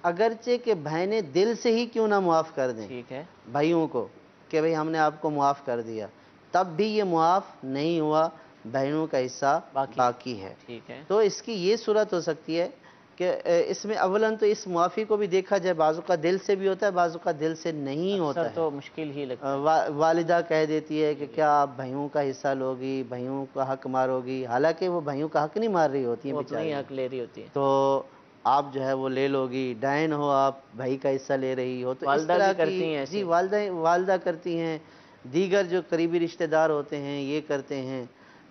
اگرچہ کہ بہنیں دل سے ہی کیوں نہ معاف کر دیں ٹھیک ہے بھائیوں کو کہ بھئی ہم نے آپ کو معاف کر دیا، تب بھی یہ معاف نہیں ہوا، بہنوں کا حصہ باقی ہے. ٹھیک ہے. تو اس کی یہ صورت ہو سکتی ہے کہ کہ اس میں اولاً تو اس معافی کو بھی دیکھا جائے، بعضوں کا دل سے بھی ہوتا ہے، بعضوں کا دل سے نہیں ہوتا اکثر ہے۔ تو مشکل ہی لگتا ہے۔ والدہ کہہ دیتی ہے کہ کیا آپ بھائیوں کا حصہ لوگی، بھائیوں کا حق مارو گی، حالانکہ وہ بھائیوں کا حق نہیں مار رہی ہوتی ہیں وہ اپنا ہی بیچاری، حق لے رہی ہوتی ہے۔ تو آپ جو ہے وہ لے لو گی، ڈائن ہو آپ، بھائی کا حصہ لے رہی ہو، تو اس والدہ طرح بھی کرتی کی ہیں ایسے۔ جی والدہ کرتی ہیں، دیگر جو قریبی رشتہ دار ہوتے ہیں یہ کرتے ہیں۔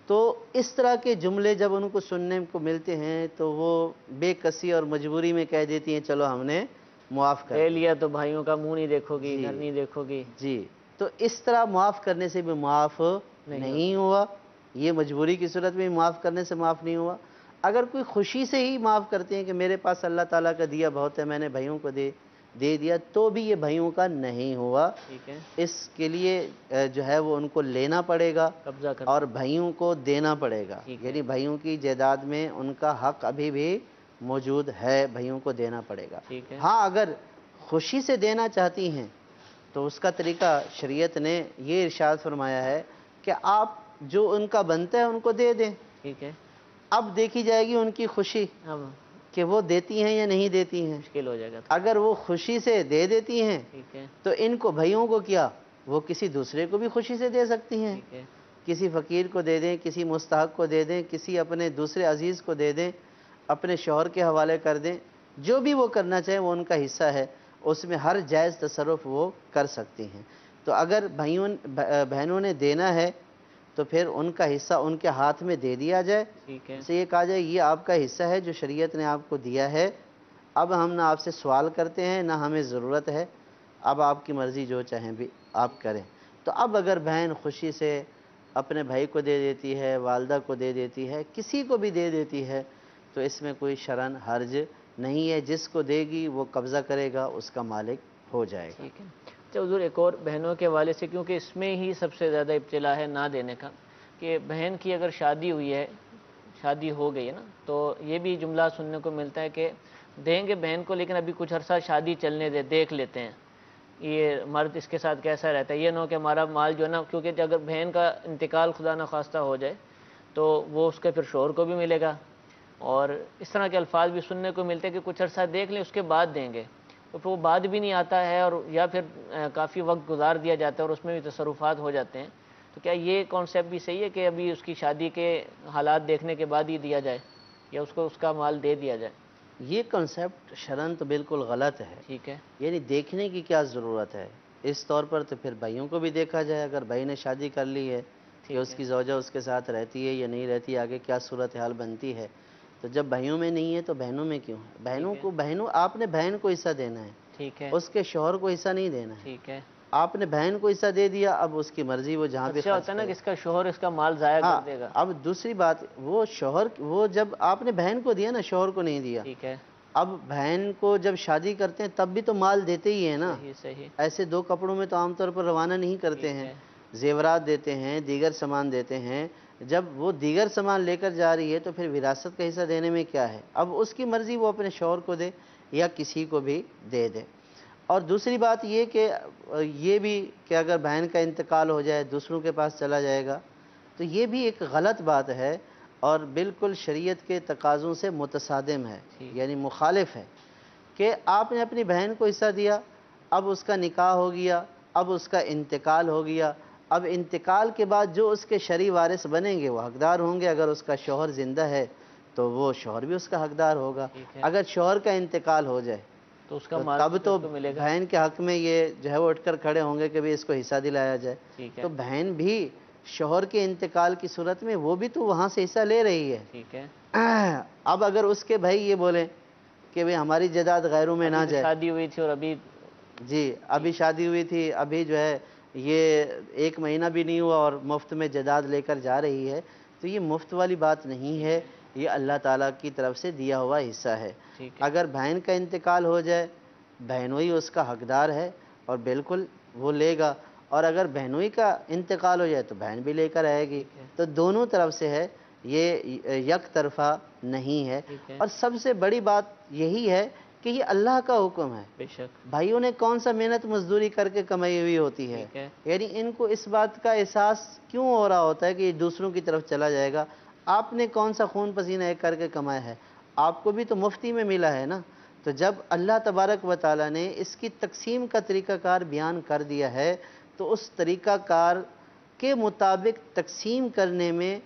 تو اس طرح کے جملے جب ان کو سننے کو ملتے ہیں تو وہ بے کسی اور مجبوری میں کہہ دیتی ہیں چلو ہم نے معاف کر لے دیا۔ لیا تو بھائیوں کا منہ نہیں دیکھو گی، جی گھر نہیں دیکھو گی۔ جی، تو اس طرح معاف کرنے سے بھی معاف نہیں ہوا، یہ مجبوری کی صورت میں معاف کرنے سے معاف نہیں ہوا۔ اگر کوئی خوشی سے ہی معاف کرتے ہیں کہ میرے پاس اللہ تعالیٰ کا دیا بہت ہے، میں نے بھائیوں کو دے دیا، تو بھی یہ بھائیوں کا نہیں ہوا۔ ٹھیک ہے، اس کے لیے جو ہے وہ ان کو لینا پڑے گا قبضہ کرنا۔ اور بھائیوں کو دینا پڑے گا، ٹھیک ہے۔ یعنی بھائیوں کی جائیداد میں ان کا حق ابھی بھی موجود ہے، بھائیوں کو دینا پڑے گا۔ ٹھیک ہے۔ ہاں اگر خوشی سے دینا چاہتی ہیں تو اس کا طریقہ شریعت نے یہ ارشاد فرمایا ہے کہ آپ جو ان کا بنتا ہے ان کو دے دیں۔ ٹھیک ہے، اب دیکھی جائے گی ان کی خوشی اب کہ وہ دیتی ہیں یا نہیں دیتی ہیں۔ مشکل ہو جائے گا۔ اگر وہ خوشی سے دے دیتی ہیں ٹھیک ہے، تو ان کو بھائیوں کو کیا وہ کسی دوسرے کو بھی خوشی سے دے سکتی ہیں، ٹھیک ہے، کسی فقیر کو دے دیں، کسی مستحق کو دے دیں، کسی اپنے دوسرے عزیز کو دے دیں، اپنے شوہر کے حوالے کر دیں، جو بھی وہ کرنا چاہیں وہ ان کا حصہ ہے، اس میں ہر جائز تصرف وہ کر سکتی ہیں۔ تو اگر بہنوں نے دینا ہے تو پھر ان کا حصہ ان کے ہاتھ میں دے دیا جائے، ٹھیک ہے، اسے یہ کہا جائے یہ آپ کا حصہ ہے جو شریعت نے آپ کو دیا ہے، اب ہم نہ آپ سے سوال کرتے ہیں نہ ہمیں ضرورت ہے، اب آپ کی مرضی جو چاہیں بھی آپ کریں۔ تو اب اگر بہن خوشی سے اپنے بھائی کو دے دیتی ہے، والدہ کو دے دیتی ہے، کسی کو بھی دے دیتی ہے، تو اس میں کوئی شرعاً حرج نہیں ہے، جس کو دے گی وہ قبضہ کرے گا، اس کا مالک ہو جائے گا۔ ٹھیک ہے۔ اچھا حضور، ایک اور بہنوں کے حوالے سے، کیونکہ اس میں ہی سب سے زیادہ ابتلا ہے نہ دینے کا، کہ بہن کی اگر شادی ہوئی ہے، شادی ہو گئی ہے نا، تو یہ بھی جملہ سننے کو ملتا ہے کہ دیں گے بہن کو لیکن ابھی کچھ عرصہ شادی چلنے دے، دیکھ لیتے ہیں یہ مرد اس کے ساتھ کیسا رہتا ہے، یہ نہ ہو کہ ہمارا مال جو ہے نا، کیونکہ اگر بہن کا انتقال خدا نخواستہ ہو جائے تو وہ اس کے پھر شوہر کو بھی ملے گا، اور اس طرح کے الفاظ بھی سننے کو ملتے ہیں کہ کچھ عرصہ دیکھ لیں اس کے بعد دیں گے، تو پھر وہ بعد بھی نہیں آتا ہے، اور یا پھر کافی وقت گزار دیا جاتا ہے اور اس میں بھی تصرفات ہو جاتے ہیں۔ تو کیا یہ کانسیپٹ بھی صحیح ہے کہ ابھی اس کی شادی کے حالات دیکھنے کے بعد ہی دیا جائے، یا اس کو اس کا مال دے دیا جائے؟ یہ کنسیپٹ شرعاً تو بالکل غلط ہے، ٹھیک ہے، یعنی دیکھنے کی کیا ضرورت ہے؟ اس طور پر تو پھر بھائیوں کو بھی دیکھا جائے، اگر بھائی نے شادی کر لی ہے کہ اس کی زوجہ اس کے ساتھ رہتی ہے یا نہیں رہتی، آگے کیا صورتحال بنتی ہے، تو جب بھائیوں میں نہیں ہے تو بہنوں میں کیوں ہے؟ بہنوں آپ نے بہن کو حصہ دینا ہے، ٹھیک ہے، اس کے شوہر کو حصہ نہیں دینا ہے۔ ٹھیک ہے۔ آپ نے بہن کو حصہ دے دیا، اب اس کی مرضی وہ جہاں بھی اچھا خرچ ہوتا ہے نا کہ کرے۔ اس کا شوہر اس کا مال ضائع ہاں، کر دے گا۔ اب دوسری بات، وہ جب آپ نے بہن کو دیا نا، شوہر کو نہیں دیا، ٹھیک ہے، اب بہن کو جب شادی کرتے ہیں تب بھی تو مال دیتے ہی ہیں نا، صحیح صحیح، ایسے دو کپڑوں میں تو عام طور پر روانہ نہیں کرتے ٹھیک ہیں، ہے، زیورات دیتے ہیں، دیگر سامان دیتے ہیں۔ جب وہ دیگر سامان لے کر جا رہی ہے تو پھر وراثت کا حصہ دینے میں کیا ہے؟ اب اس کی مرضی وہ اپنے شوہر کو دے یا کسی کو بھی دے دے۔ اور دوسری بات یہ کہ یہ بھی کہ اگر بہن کا انتقال ہو جائے دوسروں کے پاس چلا جائے گا، تو یہ بھی ایک غلط بات ہے اور بالکل شریعت کے تقاضوں سے متصادم ہے، ٹھیک، یعنی مخالف ہے، کہ آپ نے اپنی بہن کو حصہ دیا، اب اس کا نکاح ہو گیا، اب اس کا انتقال ہو گیا، اب انتقال کے بعد جو اس کے شرعی وارث بنیں گے وہ حقدار ہوں گے، اگر اس کا شوہر زندہ ہے تو وہ شوہر بھی اس کا حقدار ہوگا، ٹھیک ہے، اگر شوہر کا انتقال ہو جائے تو اس کا تو مال تب تو اس کو ملے گا۔ بہن کے حق میں یہ جو ہے وہ اٹھ کر کھڑے ہوں گے کہ بھی اس کو حصہ دلایا جائے۔ ٹھیک ہے، تو بہن بھی شوہر کے انتقال کی صورت میں وہ بھی تو وہاں سے حصہ لے رہی ہے۔ ٹھیک ہے، اب اگر اس کے بھائی یہ بولیں کہ بھئی ہماری جائیداد غیروں میں نہ ابھی تو جائے، شادی ہوئی تھی اور ابھی جی ابھی شادی ہوئی تھی، ابھی جو ہے یہ 1 مہینہ بھی نہیں ہوا اور مفت میں جائیداد لے کر جا رہی ہے، تو یہ مفت والی بات نہیں ہے، یہ اللہ تعالیٰ کی طرف سے دیا ہوا حصہ ہے۔ ٹھیک ہے، اگر بہن کا انتقال ہو جائے بہنوئی اس کا حقدار ہے اور بالکل وہ لے گا، اور اگر بہنوئی کا انتقال ہو جائے تو بہن بھی لے کر آئے گی، ٹھیک ہے، تو دونوں طرف سے ہے، یہ یک طرفہ نہیں ہے۔ ٹھیک ہے، اور سب سے بڑی بات یہی ہے کہ یہ اللہ کا حکم ہے، بے شک، بھائیوں نے کون سا محنت مزدوری کر کے کمائی ہوئی ہوتی ہے، ٹھیک ہے، یعنی ان کو اس بات کا احساس کیوں ہو رہا ہوتا ہے کہ یہ دوسروں کی طرف چلا جائے گا؟ آپ نے کون سا خون پسینہ ایک کر کے کمایا ہے؟ آپ کو بھی تو مفتی میں ملا ہے نا. تو جب اللہ تبارک و تعالیٰ نے اس کی تقسیم کا طریقہ کار بیان کر دیا ہے تو اس طریقہ کار کے مطابق تقسیم کرنے میں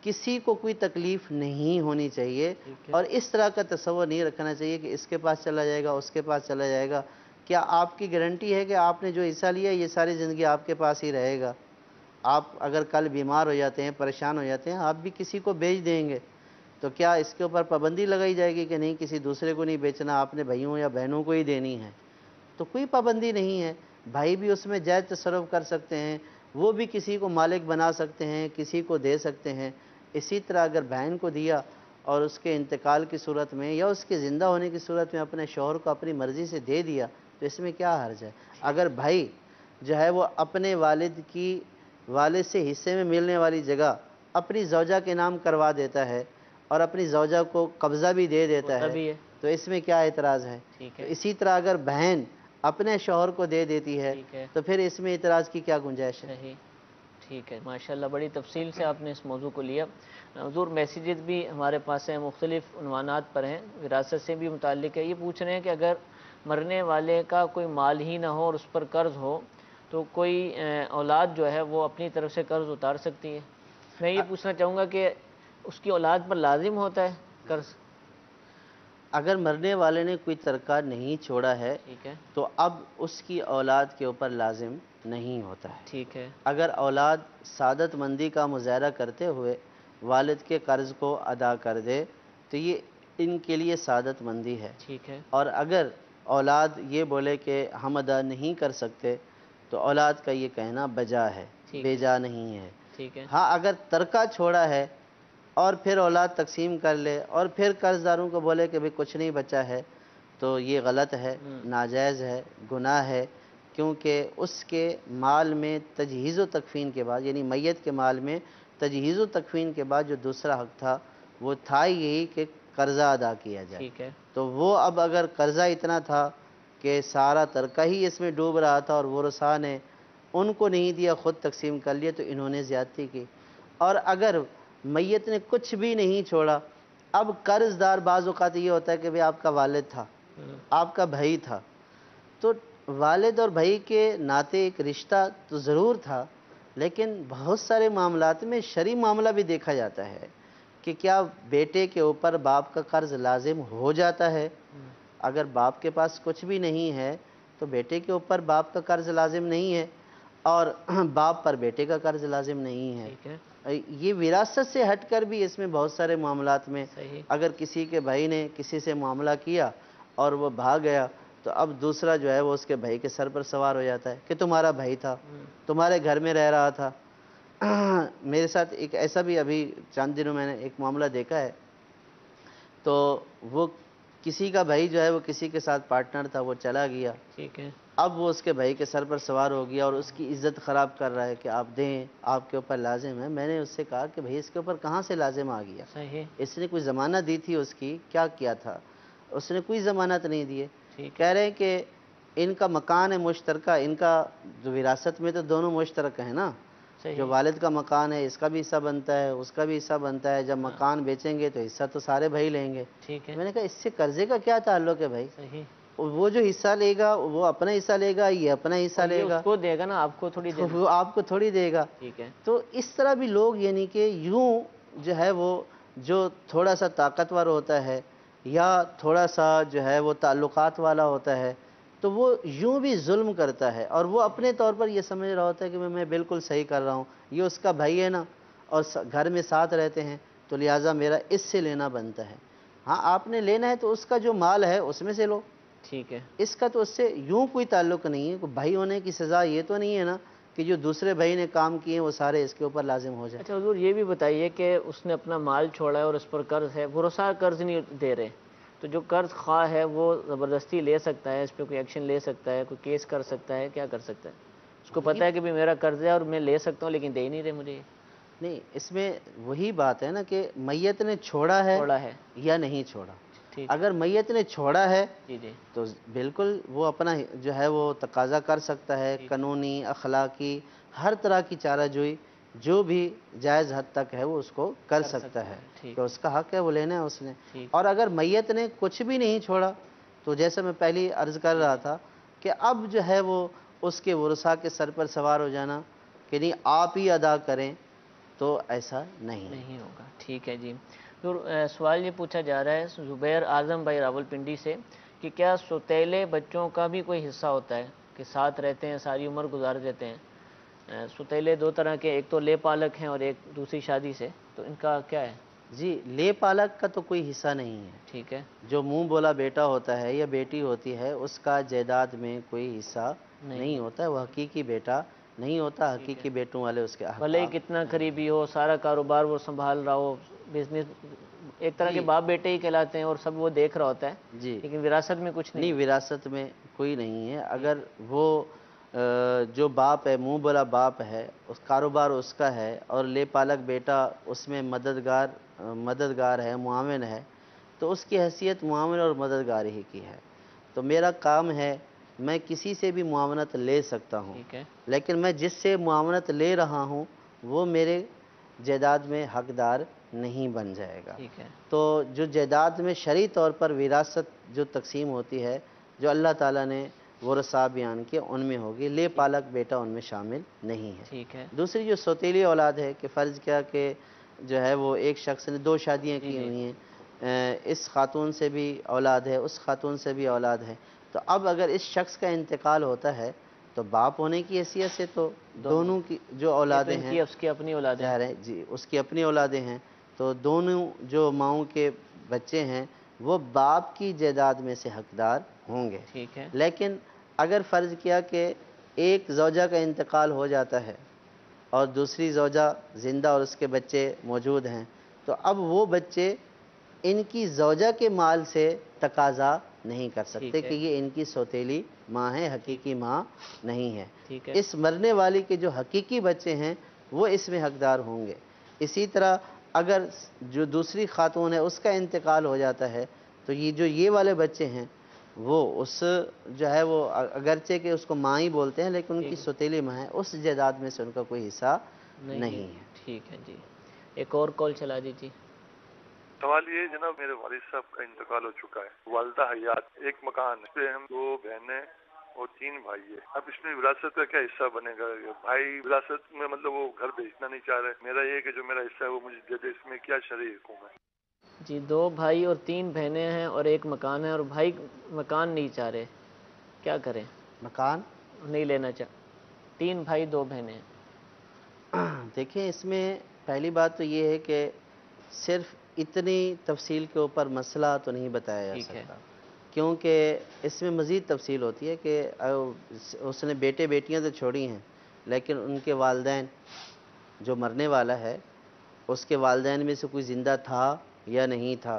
کسی کو کوئی تکلیف نہیں ہونی چاہیے، اور اس طرح کا تصور نہیں رکھنا چاہیے کہ اس کے پاس چلا جائے گا، اس کے پاس چلا جائے گا. کیا آپ کی گارنٹی ہے کہ آپ نے جو حصہ لیا یہ ساری زندگی آپ کے پاس ہی رہے گا؟ آپ اگر کل بیمار ہو جاتے ہیں، پریشان ہو جاتے ہیں، آپ بھی کسی کو بیچ دیں گے، تو کیا اس کے اوپر پابندی لگائی جائے گی کہ نہیں کسی دوسرے کو نہیں بیچنا، آپ نے بھائیوں یا بہنوں کو ہی دینی ہے؟ تو کوئی پابندی نہیں ہے. بھائی بھی اس میں جائز تصرف کر سکتے ہیں، وہ بھی کسی کو مالک بنا سکتے ہیں، کسی کو دے سکتے ہیں. اسی طرح اگر بہن کو دیا اور اس کے انتقال کی صورت میں یا اس کے زندہ ہونے کی صورت میں اپنے شوہر کو اپنی مرضی سے دے دیا تو اس میں کیا حرج ہے؟ اگر بھائی جو ہے وہ اپنے والد سے حصے میں ملنے والی جگہ اپنی زوجہ کے نام کروا دیتا ہے اور اپنی زوجہ کو قبضہ بھی دے دیتا ہے تو اس میں کیا اعتراض ہے؟ اسی طرح اگر بہن اپنے شوہر کو دے دیتی ہے تو پھر اس میں اعتراض کی کیا گنجائش ہے؟ ٹھیک ہے، ماشاءاللہ بڑی تفصیل سے آپ نے اس موضوع کو لیا. حضور میسیجز بھی ہمارے پاس ہیں، مختلف عنوانات پر ہیں، وراثت سے بھی متعلق ہے. یہ پوچھ رہے ہیں کہ اگر مرنے والے کا کوئی مال ہی نہ ہو اور اس پر قرض ہو تو کوئی اولاد جو ہے وہ اپنی طرف سے قرض اتار سکتی ہے؟ میں یہ پوچھنا چاہوں گا کہ اس کی اولاد پر لازم ہوتا ہے قرض؟ اگر مرنے والے نے کوئی ترکہ نہیں چھوڑا ہے تو اب اس کی اولاد کے اوپر لازم نہیں ہوتا ہے. ٹھیک ہے. اگر اولاد سعادت مندی کا مظاہرہ کرتے ہوئے والد کے قرض کو ادا کر دے تو یہ ان کے لیے سعادت مندی ہے. ٹھیک ہے. اور اگر اولاد یہ بولے کہ ہم ادا نہیں کر سکتے تو اولاد کا یہ کہنا بجا ہے، بے جا نہیں ہے. ٹھیک ہے. ہاں اگر ترکہ چھوڑا ہے اور پھر اولاد تقسیم کر لے اور پھر قرض داروں کو بولے کہ بھئی کچھ نہیں بچا ہے تو یہ غلط ہے، ناجائز ہے، گناہ ہے. کیونکہ اس کے مال میں تجہیز و تکفین کے بعد، یعنی میت کے مال میں تجہیز و تکفین کے بعد جو دوسرا حق تھا وہ تھا یہی کہ قرضہ ادا کیا جائے. ٹھیک ہے. تو وہ اب اگر قرضہ اتنا تھا کہ سارا ترکہ ہی اس میں ڈوب رہا تھا اور ورثاء نے ان کو نہیں دیا، خود تقسیم کر لیا، تو انہوں نے زیادتی کی. اور اگر میت نے کچھ بھی نہیں چھوڑا، اب قرض دار بعض اوقات یہ ہوتا ہے کہ آپ کا والد تھا، آپ کا بھائی تھا، تو والد اور بھائی کے ناطے ایک رشتہ تو ضرور تھا، لیکن بہت سارے معاملات میں شرعی معاملہ بھی دیکھا جاتا ہے کہ کیا بیٹے کے اوپر باپ کا قرض لازم ہو جاتا ہے. اگر باپ کے پاس کچھ بھی نہیں ہے تو بیٹے کے اوپر باپ کا قرض لازم نہیں ہے اور باپ پر بیٹے کا قرض لازم نہیں ہے. یہ وراثت سے ہٹ کر بھی اس میں بہت سارے معاملات میں اگر کسی کے بھائی نے کسی سے معاملہ کیا اور وہ بھاگ گیا تو اب دوسرا جو ہے وہ اس کے بھائی کے سر پر سوار ہو جاتا ہے کہ تمہارا بھائی تھا، تمہارے گھر میں رہ رہا تھا. میرے ساتھ ایک ایسا بھی ابھی چند دنوں میں نے ایک معاملہ دیکھا ہے. تو وہ کسی کا بھائی جو ہے وہ کسی کے ساتھ پارٹنر تھا، وہ چلا گیا. ٹھیک ہے. اب وہ اس کے بھائی کے سر پر سوار ہو گیا اور اس کی عزت خراب کر رہا ہے کہ آپ دیں، آپ کے اوپر لازم ہے. میں نے اس سے کہا کہ بھائی اس کے اوپر کہاں سے لازم آ گیا؟ اس نے کوئی ضمانت دی تھی اس کی؟ کیا کیا تھا؟ اس نے کوئی ضمانت نہیں دیے. کہہ رہے ہیں کہ ان کا مکان ہے مشترکہ، ان کا جو وراثت میں تو دونوں مشترک ہیں نا، جو والد کا مکان ہے اس کا بھی حصہ بنتا ہے، اس کا بھی حصہ بنتا ہے. جب مکان بیچیں گے تو حصہ تو سارے بھائی لیں گے. میں نے کہا اس سے قرضے کا کیا تعلق ہے بھائی؟ وہ جو حصہ لے گا وہ اپنا حصہ لے گا، یہ اپنا حصہ لے گا، اس کو دے گا نا، آپ کو تھوڑی دے گا، وہ آپ کو تھوڑی دے گا. تو اس طرح بھی لوگ یعنی کہ یوں جو ہے وہ جو تھوڑا سا طاقتور ہوتا ہے یا تھوڑا سا جو ہے وہ تعلقات والا ہوتا ہے تو وہ یوں بھی ظلم کرتا ہے اور وہ اپنے طور پر یہ سمجھ رہا ہوتا ہے کہ میں بالکل صحیح کر رہا ہوں، یہ اس کا بھائی ہے نا اور گھر میں ساتھ رہتے ہیں تو لہٰذا میرا اس سے لینا بنتا ہے. ہاں آپ نے لینا ہے تو اس کا جو مال ہے اس میں سے لو. ٹھیک ہے. اس کا تو اس سے یوں کوئی تعلق نہیں ہے. بھائی ہونے کی سزا یہ تو نہیں ہے نا کہ جو دوسرے بھائی نے کام کیے وہ سارے اس کے اوپر لازم ہو جائے. اچھا حضور یہ بھی بتائیے کہ اس نے اپنا مال چھوڑا ہے اور اس پر قرض ہے، ورثاء قرض نہیں دے رہے، تو جو قرض خواہ ہے وہ زبردستی لے سکتا ہے، اس پہ کوئی ایکشن لے سکتا ہے، کوئی کیس کر سکتا ہے، کیا کر سکتا ہے؟ اس کو پتہ ہے کہ بھی میرا قرض ہے اور میں لے سکتا ہوں لیکن دے ہی نہیں رہے مجھے. نہیں، اس میں وہی بات ہے نا کہ میت نے چھوڑا ہے یا نہیں چھوڑا. اگر میت نے چھوڑا ہے تو بالکل وہ اپنا جو ہے وہ تقاضا کر سکتا ہے، قانونی، اخلاقی، ہر طرح کی چارہ جوئی جو بھی جائز حد تک ہے وہ اس کو کر سکتا ہے، ٹھیک کہ اس کا حق ہے وہ لینا ہے اس نے۔ ٹھیک اور اگر میت نے کچھ بھی نہیں چھوڑا تو جیسے میں پہلی عرض کر رہا تھا کہ اب جو ہے وہ اس کے ورثاء کے سر پر سوار ہو جانا کہ نہیں آپ ہی ادا کریں، تو ایسا نہیں۔ نہیں ہوگا۔ ٹھیک ہے جی۔ پھر سوال یہ پوچھا جا رہا ہے زبیر اعظم بھائی راولپنڈی سے کہ کیا سوتیلے بچوں کا بھی کوئی حصہ ہوتا ہے کہ ساتھ رہتے ہیں، ساری عمر گزار دیتے ہیں؟ سوتیلے دو طرح کے، ایک تو لے پالک ہیں اور ایک دوسری شادی سے، تو ان کا کیا ہے؟ جی، لے پالک کا تو کوئی حصہ نہیں ہے۔ ٹھیک ہے جو منہ بولا بیٹا ہوتا ہے یا بیٹی ہوتی ہے اس کا جائیداد میں کوئی حصہ نہیں ہوتا ہے، وہ حقیقی بیٹا نہیں ہوتا، حقیقی بیٹوں والے اس کے بھلے ہی احکام۔ کتنا قریبی ہو، سارا کاروبار وہ سنبھال رہا ہو، بزنس ایک طرح کے جی باپ بیٹے ہی کہلاتے ہیں اور سب وہ دیکھ رہا ہوتا ہے، جی، لیکن وراثت میں کچھ نہیں نہیں وراثت میں کوئی نہیں ہے۔ اگر وہ جو باپ ہے، منہ بولا باپ ہے، اس کاروبار اس کا ہے اور لے پالک بیٹا اس میں مددگار ہے، معاون ہے، تو اس کی حیثیت معاون اور مددگار ہی کی ہے۔ تو میرا کام ہے میں کسی سے بھی معاونت لے سکتا ہوں، ٹھیک ہے لیکن میں جس سے معاونت لے رہا ہوں وہ میرے جائیداد میں حقدار نہیں بن جائے گا۔ ٹھیک ہے تو جو جائیداد میں شرعی طور پر وراثت جو تقسیم ہوتی ہے، جو اللہ تعالیٰ نے ورثاء بیان کیے ان میں ہوگی، لے پالک بیٹا ان میں شامل نہیں ہے۔ ٹھیک ہے دوسری جو سوتیلی اولاد ہے کہ فرض کیا کہ جو ہے وہ ایک شخص نے 2 شادیاں جی کی جی ہوئی ہیں، اس خاتون سے بھی اولاد ہے، اس خاتون سے بھی اولاد ہے، تو اب اگر اس شخص کا انتقال ہوتا ہے تو باپ ہونے کی حیثیت سے تو دونوں کی جو یہ تو اولادیں ان ہیں کی اس کی اپنی اولادیں ظاہر ہے جی اس کی اپنی اولادیں ہیں، تو دونوں جو ماؤں کے بچے ہیں وہ باپ کی جائیداد میں سے حقدار ہوں گے۔ ٹھیک ہے لیکن اگر فرض کیا کہ ایک زوجہ کا انتقال ہو جاتا ہے اور دوسری زوجہ زندہ اور اس کے بچے موجود ہیں، تو اب وہ بچے ان کی زوجہ کے مال سے تقاضا نہیں کر سکتے ٹھیک ہے کہ یہ ان کی سوتیلی ماں ہے، حقیقی ماں نہیں ہے۔ ٹھیک ہے اس مرنے والی کے جو حقیقی بچے ہیں وہ اس میں حقدار ہوں گے۔ اسی طرح اگر جو دوسری خاتون ہے اس کا انتقال ہو جاتا ہے تو یہ والے بچے ہیں وہ اس جو ہے وہ اگرچہ کہ اس کو ماں ہی بولتے ہیں لیکن ان کی سوتیلی ماں ہے، اس جائیداد میں سے ان کا کوئی حصہ نہیں ہے۔ ٹھیک ہے جی، ایک اور کال چلا دیجیے۔ سوال یہ جناب، میرے والد صاحب کا انتقال ہو چکا ہے، والدہ حیات، ایک مکان ہے، اس پہ ہم 2 بہنیں اور 3 بھائی ہے۔ اب اس میں وراثت کا کیا حصہ بنے گا؟ بھائی وراثت میں مطلب وہ گھر بیچنا نہیں چاہ رہے، میرا یہ کہ جو میرا حصہ ہے وہ مجھے دے دے، اس میں کیا شرعی حکم ہے؟ جی 2 بھائی اور 3 بہنیں ہیں اور ایک مکان ہے، اور بھائی مکان نہیں چاہ رہے، کیا کریں؟ مکان نہیں لینا 3 بھائی 2 بہنیں ہیں۔ دیکھیں اس میں پہلی بات تو یہ ہے کہ صرف اتنی تفصیل کے اوپر مسئلہ تو نہیں بتایا جا ٹھیک ہے سکتا، کیونکہ اس میں مزید تفصیل ہوتی ہے کہ اس نے بیٹے بیٹیاں تو چھوڑی ہیں لیکن ان کے والدین جو مرنے والا ہے اس کے والدین میں سے کوئی زندہ تھا یا نہیں تھا،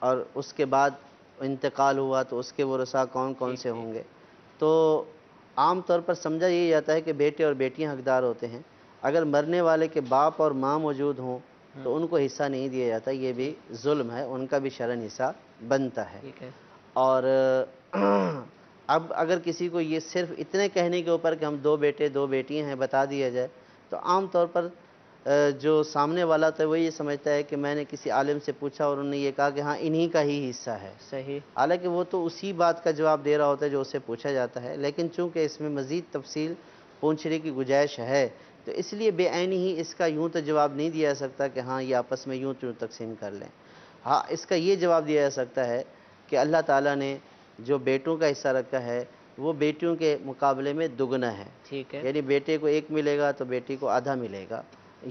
اور اس کے بعد انتقال ہوا تو اس کے ورثاء کون کون سے ہوں گے۔ تو عام طور پر سمجھا یہ جاتا ہے کہ بیٹے اور بیٹیاں حقدار ہوتے ہیں، اگر مرنے والے کے باپ اور ماں موجود ہوں تو ان کو حصہ نہیں دیا جاتا، یہ بھی ظلم ہے، ان کا بھی شرعاً حصہ بنتا ہے۔ ٹھیک ہے اور اب اگر کسی کو یہ صرف اتنے کہنے کے اوپر کہ ہم 2 بیٹے 2 بیٹیاں ہیں بتا دیا جائے تو عام طور پر جو سامنے والا تھا وہ یہ سمجھتا ہے کہ میں نے کسی عالم سے پوچھا اور انہوں نے یہ کہا کہ ہاں انہی کا ہی حصہ ہے، صحیح حالانکہ وہ تو اسی بات کا جواب دے رہا ہوتا ہے جو اسے پوچھا جاتا ہے، لیکن چونکہ اس میں مزید تفصیل پوچھنے کی گنجائش ہے تو اس لیے بے عینی ہی اس کا یوں تو جواب نہیں دیا جا سکتا کہ ہاں یہ آپس میں یوں تقسیم کر لیں۔ ہاں اس کا یہ جواب دیا جا سکتا ہے کہ اللہ تعالیٰ نے جو بیٹوں کا حصہ رکھا ہے وہ بیٹیوں کے مقابلے میں دگنا ہے، ٹھیک ہے یعنی بیٹے کو 1 ملے گا تو بیٹی کو آدھا ملے گا،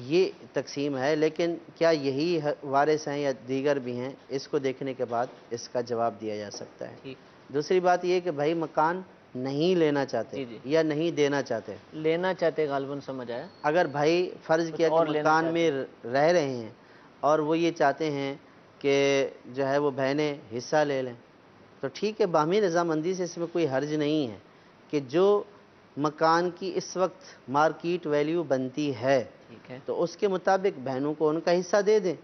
یہ تقسیم ہے۔ لیکن کیا یہی وارث ہیں یا دیگر بھی ہیں، اس کو دیکھنے کے بعد اس کا جواب دیا جا سکتا ہے۔ ٹھیک دوسری بات یہ کہ بھائی مکان نہیں لینا چاہتے جی جی یا نہیں دینا چاہتے، لینا چاہتے غالباً سمجھ آیا، اگر بھائی فرض کچھ کیا کہ اور لینا مکان چاہتے میں رہ رہے ہیں اور وہ یہ چاہتے ہیں کہ جو ہے وہ بہنیں حصہ لے لیں تو ٹھیک ہے، باہمی رضامندی سے اس میں کوئی حرج نہیں ہے کہ جو مکان کی اس وقت مارکیٹ ویلیو بنتی ہے ٹھیک ہے تو اس کے مطابق بہنوں کو ان کا حصہ دے دیں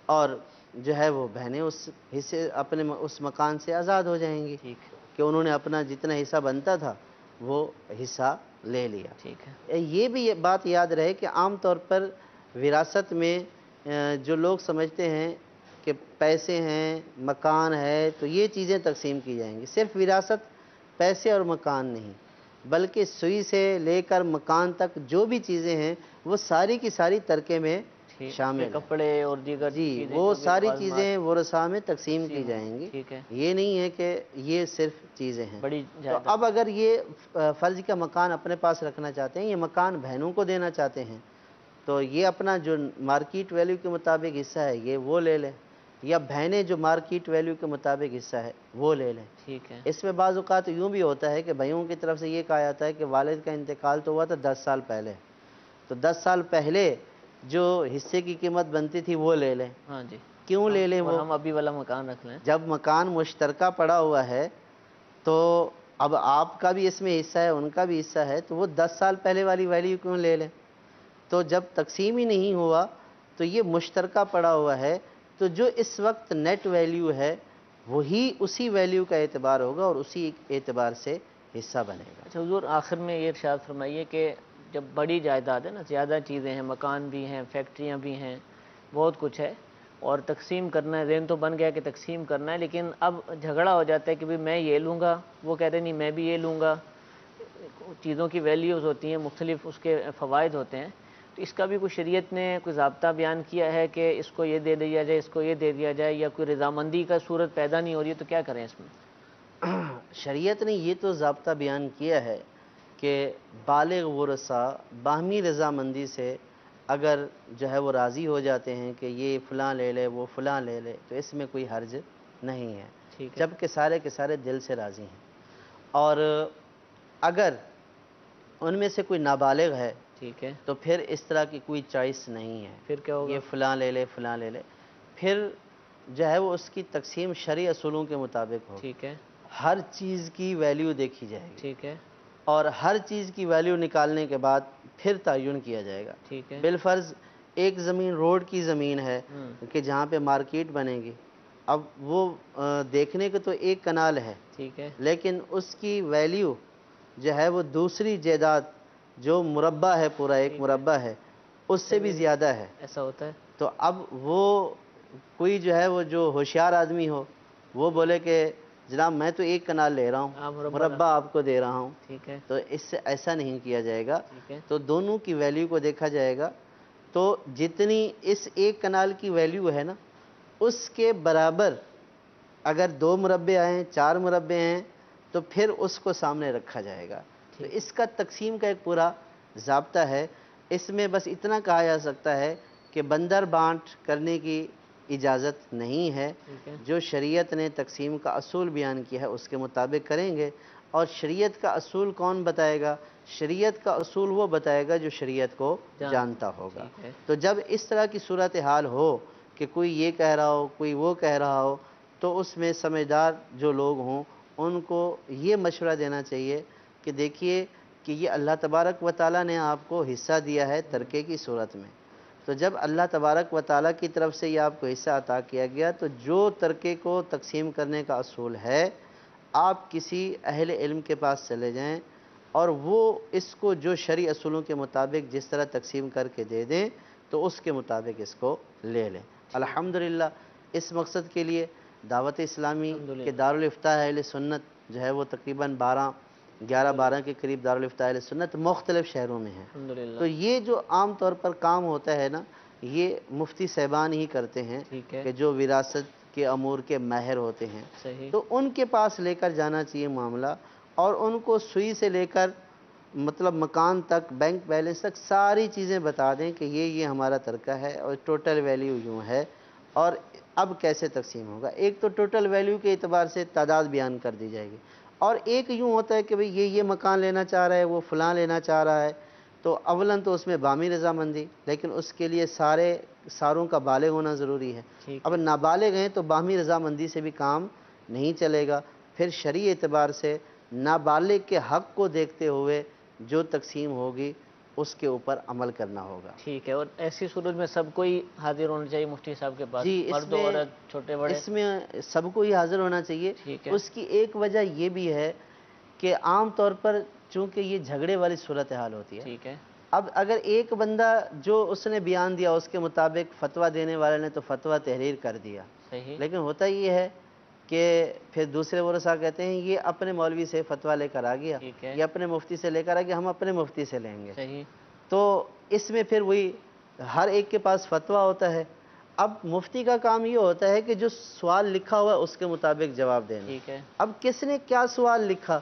اور جو ہے وہ بہنیں اس حصے اپنے اس مکان سے آزاد ہو جائیں گی ٹھیک کہ انہوں نے اپنا جتنا حصہ بنتا تھا وہ حصہ لے لیا۔ ٹھیک ہے، یہ بھی بات یاد رہے کہ عام طور پر وراثت میں جو لوگ سمجھتے ہیں کہ پیسے ہیں، مکان ہے، تو یہ چیزیں تقسیم کی جائیں گی۔ صرف وراثت پیسے اور مکان نہیں، بلکہ سوئی سے لے کر مکان تک جو بھی چیزیں ہیں وہ ساری کی ساری ترکے میں ٹھیک، شامل ہیں۔ کپڑے اور دیگر جی، چیزیں وہ جو بھی ساری لوازمات، چیزیں ورثاء میں تقسیم کی جائیں گی۔ ٹھیک ہے، یہ نہیں ہے کہ یہ صرف چیزیں ہیں۔ بڑی تو جائیداد، اب اگر یہ فرض کا مکان اپنے پاس رکھنا چاہتے ہیں، یہ مکان بہنوں کو دینا چاہتے ہیں، تو یہ اپنا جو مارکیٹ ویلیو کے مطابق حصہ ہے یہ وہ لے لیں، یا بہنیں جو مارکیٹ ویلیو کے مطابق حصہ ہے وہ لے لیں۔ ٹھیک ہے، اس میں بعض اوقات یوں بھی ہوتا ہے کہ بھائیوں کی طرف سے یہ کہا جاتا ہے کہ والد کا انتقال تو ہوا تھا 10 سال پہلے، تو 10 سال پہلے جو حصے کی قیمت بنتی تھی وہ لے لیں۔ ہاں جی، کیوں لے لیں اور وہ؟ ہم ابھی والا مکان رکھ لیں۔ جب مکان مشترکہ پڑا ہوا ہے تو اب آپ کا بھی اس میں حصہ ہے، ان کا بھی حصہ ہے، تو وہ 10 سال پہلے والی ویلیو کیوں لے لیں؟ تو جب تقسیم ہی نہیں ہوا تو یہ مشترکہ پڑا ہوا ہے، تو جو اس وقت نیٹ ویلیو ہے وہی اسی ویلیو کا اعتبار ہوگا اور اسی اعتبار سے حصہ بنے گا۔ اچھا حضور، آخر میں یہ ارشاد فرمائیے کہ جب بڑی جائیداد ہے نا، زیادہ چیزیں ہیں، مکان بھی ہیں، فیکٹریاں بھی ہیں، بہت کچھ ہے، اور تقسیم کرنا ہے، ذہن تو بن گیا کہ تقسیم کرنا ہے، لیکن اب جھگڑا ہو جاتا ہے کہ بھی میں یہ لوں گا، وہ کہتے ہیں نہیں میں بھی یہ لوں گا، چیزوں کی ویلیوز ہوتی ہیں، مختلف اس کے فوائد ہوتے ہیں، تو اس کا بھی کوئی شریعت نے کوئی ضابطہ بیان کیا ہے کہ اس کو یہ دے دیا جائے، اس کو یہ دے دیا جائے، یا کوئی رضامندی کا صورت پیدا نہیں ہو رہی ہے تو کیا کریں اس میں؟ شریعت نے یہ تو ضابطہ بیان کیا ہے کہ بالغ ورثاء باہمی رضامندی سے اگر جو ہے وہ راضی ہو جاتے ہیں کہ یہ فلاں لے لے وہ فلاں لے لے تو اس میں کوئی حرج نہیں ہے، ٹھیک ہے، جبکہ سارے کے سارے دل سے راضی ہیں۔ اور اگر ان میں سے کوئی نابالغ ہے ٹھیک ہے، تو پھر اس طرح کی کوئی چوائس نہیں ہے، پھر کیا ہوگا؟ یہ فلاں لے لے فلاں لے لے، پھر جو ہے وہ اس کی تقسیم شرعی اصولوں کے مطابق ہو، ٹھیک ہے، ہر چیز کی ویلیو دیکھی جائے گی، ٹھیک ہے، اور ہر چیز کی ویلیو نکالنے کے بعد پھر تعین کیا جائے گا۔ ٹھیک ہے، بالفرض ایک زمین روڈ کی زمین ہے کہ جہاں پہ مارکیٹ بنے گی، اب وہ دیکھنے کو تو ایک کنال ہے، ٹھیک ہے، لیکن اس کی ویلیو جو ہے وہ دوسری جائیداد جو مربع ہے، پورا ایک مربع ہے، اس سے بھی زیادہ ہے۔ ایسا ہوتا ہے، تو اب وہ کوئی جو ہے وہ جو ہوشیار آدمی ہو وہ بولے کہ جناب میں تو ایک کنال لے رہا ہاں، ہوں، مربع آپ کو دے رہا ہوں، ٹھیک ہے، تو اس سے ایسا نہیں کیا جائے گا۔ ٹھیک ہے، تو دونوں کی ویلیو کو دیکھا جائے گا، تو جتنی اس ایک کنال کی ویلیو ہے نا اس کے برابر اگر 2 مربع ہیں، 4 مربع ہیں، تو پھر اس کو سامنے رکھا جائے گا۔ تو اس کا تقسیم کا ایک پورا ضابطہ ہے۔ اس میں بس اتنا کہا جا سکتا ہے کہ بندر بانٹ کرنے کی اجازت نہیں ہے، ٹھیک ہے، جو شریعت نے تقسیم کا اصول بیان کیا ہے اس کے مطابق کریں گے۔ اور شریعت کا اصول کون بتائے گا؟ شریعت کا اصول وہ بتائے گا جو شریعت کو جانتا ہوگا۔ ٹھیک ہے، تو جب اس طرح کی صورتحال ہو کہ کوئی یہ کہہ رہا ہو کوئی وہ کہہ رہا ہو، تو اس میں سمجھدار جو لوگ ہوں ان کو یہ مشورہ دینا چاہیے کہ دیکھیے کہ یہ اللہ تبارک و تعالیٰ نے آپ کو حصہ دیا ہے ترکے کی صورت میں، تو جب اللہ تبارک و تعالیٰ کی طرف سے یہ آپ کو حصہ عطا کیا گیا تو جو ترکے کو تقسیم کرنے کا اصول ہے آپ کسی اہل علم کے پاس چلے جائیں اور وہ اس کو جو شرعی اصولوں کے مطابق جس طرح تقسیم کر کے دے دیں تو اس کے مطابق اس کو لے لیں۔ الحمدللہ اس مقصد کے لیے دعوت اسلامی کے دارالافتاء اہل سنت جو ہے وہ تقریباً 11-12 کے قریب دارالافتاء اہل سنت مختلف شہروں میں ہیں۔ الحمدللہ، تو یہ جو عام طور پر کام ہوتا ہے نا یہ مفتی صاحبان ہی کرتے ہیں ٹھیک ہے، کہ جو وراثت کے امور کے ماہر ہوتے ہیں، صحیح، تو ان کے پاس لے کر جانا چاہیے معاملہ، اور ان کو سوئی سے لے کر مطلب مکان تک بینک بیلنس تک ساری چیزیں بتا دیں کہ یہ ہمارا ترکہ ہے اور ٹوٹل ویلیو یوں ہے اور اب کیسے تقسیم ہوگا۔ ایک تو ٹوٹل ویلیو کے اعتبار سے تعداد بیان کر دی جائے گی، اور ایک یوں ہوتا ہے کہ بھئی یہ مکان لینا چاہ رہا ہے وہ فلاں لینا چاہ رہا ہے، تو اولاً تو اس میں باہمی رضامندی، لیکن اس کے لیے ساروں کا بالغ ہونا ضروری ہے۔ ٹھیک اب نابالغ ہیں تو باہمی رضامندی سے بھی کام نہیں چلے گا، پھر شرعی اعتبار سے نابالغ کے حق کو دیکھتے ہوئے جو تقسیم ہوگی اس کے اوپر عمل کرنا ہوگا۔ ٹھیک ہے، اور ایسی صورت میں سب کو ہی حاضر ہونا چاہیے مفتی صاحب کے پاس، جی، مرد و عورت، چھوٹے بڑے؟ اس میں سب کو ہی حاضر ہونا چاہیے۔ ٹھیک ہے، اس کی ایک وجہ یہ بھی ہے کہ عام طور پر چونکہ یہ جھگڑے والی صورتحال ہوتی ہے. ٹھیک ہے. اب اگر ایک بندہ جو اس نے بیان دیا اس کے مطابق فتویٰ دینے والے نے تو فتویٰ تحریر کر دیا, صحیح. لیکن ہوتا یہ ہے کہ پھر دوسرے ورثاء کہتے ہیں یہ اپنے مولوی سے فتویٰ لے کر آ گیا, ٹھیک ہے. یہ اپنے مفتی سے لے کر آ گیا, ہم اپنے مفتی سے لیں گے. صحیح. تو اس میں پھر وہی ہر ایک کے پاس فتویٰ ہوتا ہے. اب مفتی کا کام یہ ہوتا ہے کہ جو سوال لکھا ہوا ہے اس کے مطابق جواب دینا. ٹھیک ہے. اب کس نے کیا سوال لکھا,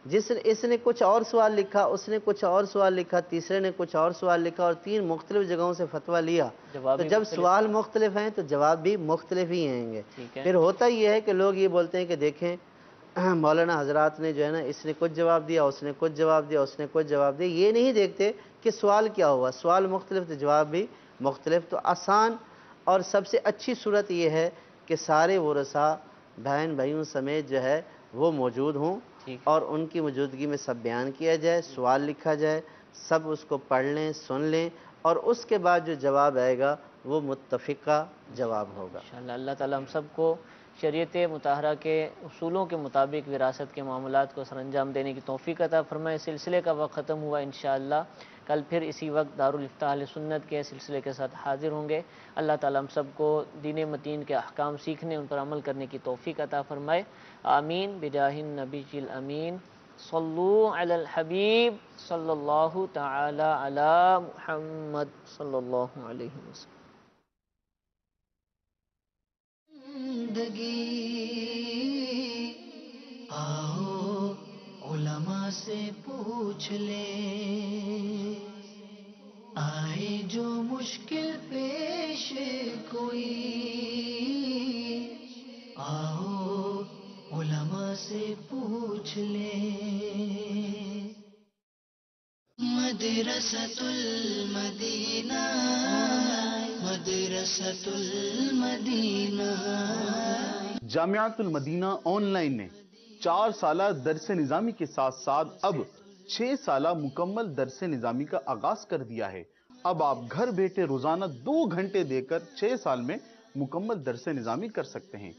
اس نے کچھ اور سوال لکھا, اس نے کچھ اور سوال لکھا, تیسرے نے کچھ اور سوال لکھا, اور 3 مختلف جگہوں سے فتویٰ لیا, تو جب سوال مختلف ہیں تو جواب بھی مختلف ہی ہیں گے. پھر ہوتا یہ ہے کہ لوگ یہ بولتے ہیں کہ دیکھیں مولانا حضرات نے جو ہے نا اس نے کچھ جواب دیا, اس نے کچھ جواب دیا, اس نے کچھ جواب دیا. یہ نہیں دیکھتے کہ سوال کیا ہوا, سوال مختلف تو جواب بھی مختلف. تو آسان اور سب سے اچھی صورت یہ ہے کہ سارے ورثاء بہن بھائیوں سمیت جو ہے وہ موجود ہوں, اور ان کی موجودگی میں سب بیان کیا جائے, سوال لکھا جائے, سب اس کو پڑھ لیں, سن لیں, اور اس کے بعد جو جواب آئے گا وہ متفقہ جواب ہوگا. انشاءاللہ اللہ تعالیٰ ہم سب کو شریعت مطہرہ کے اصولوں کے مطابق وراثت کے معاملات کو سر انجام دینے کی توفیق عطا فرمائے. سلسلے کا وقت ختم ہوا. انشاءاللہ کل پھر اسی وقت دارالفتاح اہل سنت کے سلسلے کے ساتھ حاضر ہوں گے. اللہ تعالیٰ ہم سب کو دین متین کے احکام سیکھنے, ان پر عمل کرنے کی توفیق عطا فرمائے. آمین بجاہ النبی الامین. صلو علی الحبیب صلی اللہ تعالی علی محمد صلی اللہ علیہ وسلم. زندگی آؤ علماء سے پوچھ لیں, آئے جو مشکل پیش کوئی, آؤ علماء سے پوچھ لیں. مدرسۃ المدینہ, مدرسۃ المدینہ. جامعۃ المدینہ آن لائن نے 4 سالہ درس نظامی کے ساتھ ساتھ اب 6 سالہ مکمل درس نظامی کا آغاز کر دیا ہے. اب آپ گھر بیٹھے روزانہ 2 گھنٹے دے کر 6 سال میں مکمل درس نظامی کر سکتے ہیں.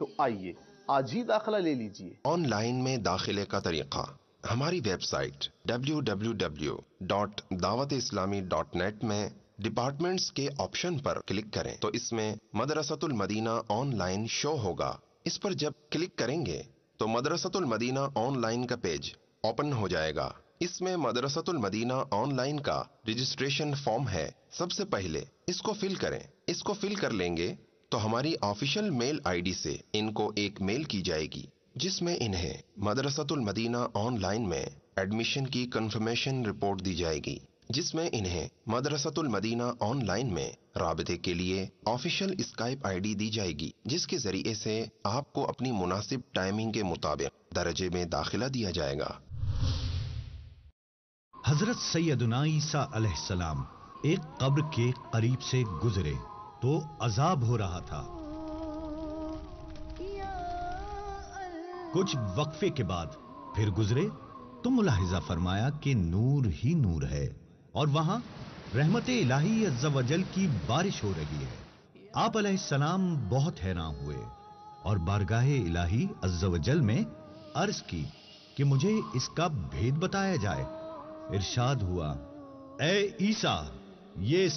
تو آئیے آج ہی داخلہ لے لیجئے. آن لائن میں داخلے کا طریقہ ہماری ویب سائٹ www.dawat-islami.net میں ڈپارٹمنٹس کے آپشن پر کلک کریں تو اس میں مدرسۃ المدینہ آن لائن شو ہوگا. اس پر جب کلک کریں گے تو مدرسۃ المدینہ آن لائن کا پیج اوپن ہو جائے گا. اس میں مدرسۃ المدینہ آن لائن کا رجسٹریشن فارم ہے. سب سے پہلے اس کو فل کریں. اس کو فل کر لیں گے تو ہماری آفیشیل میل آئی ڈی سے ان کو ایک میل کی جائے گی جس میں انہیں مدرسۃ المدینہ آن لائن میں ایڈمیشن کی کنفرمیشن رپورٹ دی جائے گی, جس میں انہیں مدرسۃ المدینہ آن لائن میں رابطے کے لیے آفیشیل اسکائپ آئی ڈی دی جائے گی, جس کے ذریعے سے آپ کو اپنی مناسب ٹائمنگ کے مطابق درجے میں داخلہ دیا جائے گا. حضرت سیدنا عیسیٰ علیہ السلام ایک قبر کے قریب سے گزرے تو عذاب ہو رہا تھا. کچھ وقفے کے بعد پھر گزرے تو ملاحظہ فرمایا کہ نور ہی نور ہے اور وہاں رحمت الہی عز و جل کی بارش ہو رہی ہے. آپ علیہ السلام بہت حیران ہوئے اور بارگاہ الہی عز و جل میں عرض کی کہ مجھے اس کا بھید بتایا جائے. ارشاد ہوا, اے عیسیٰ یہ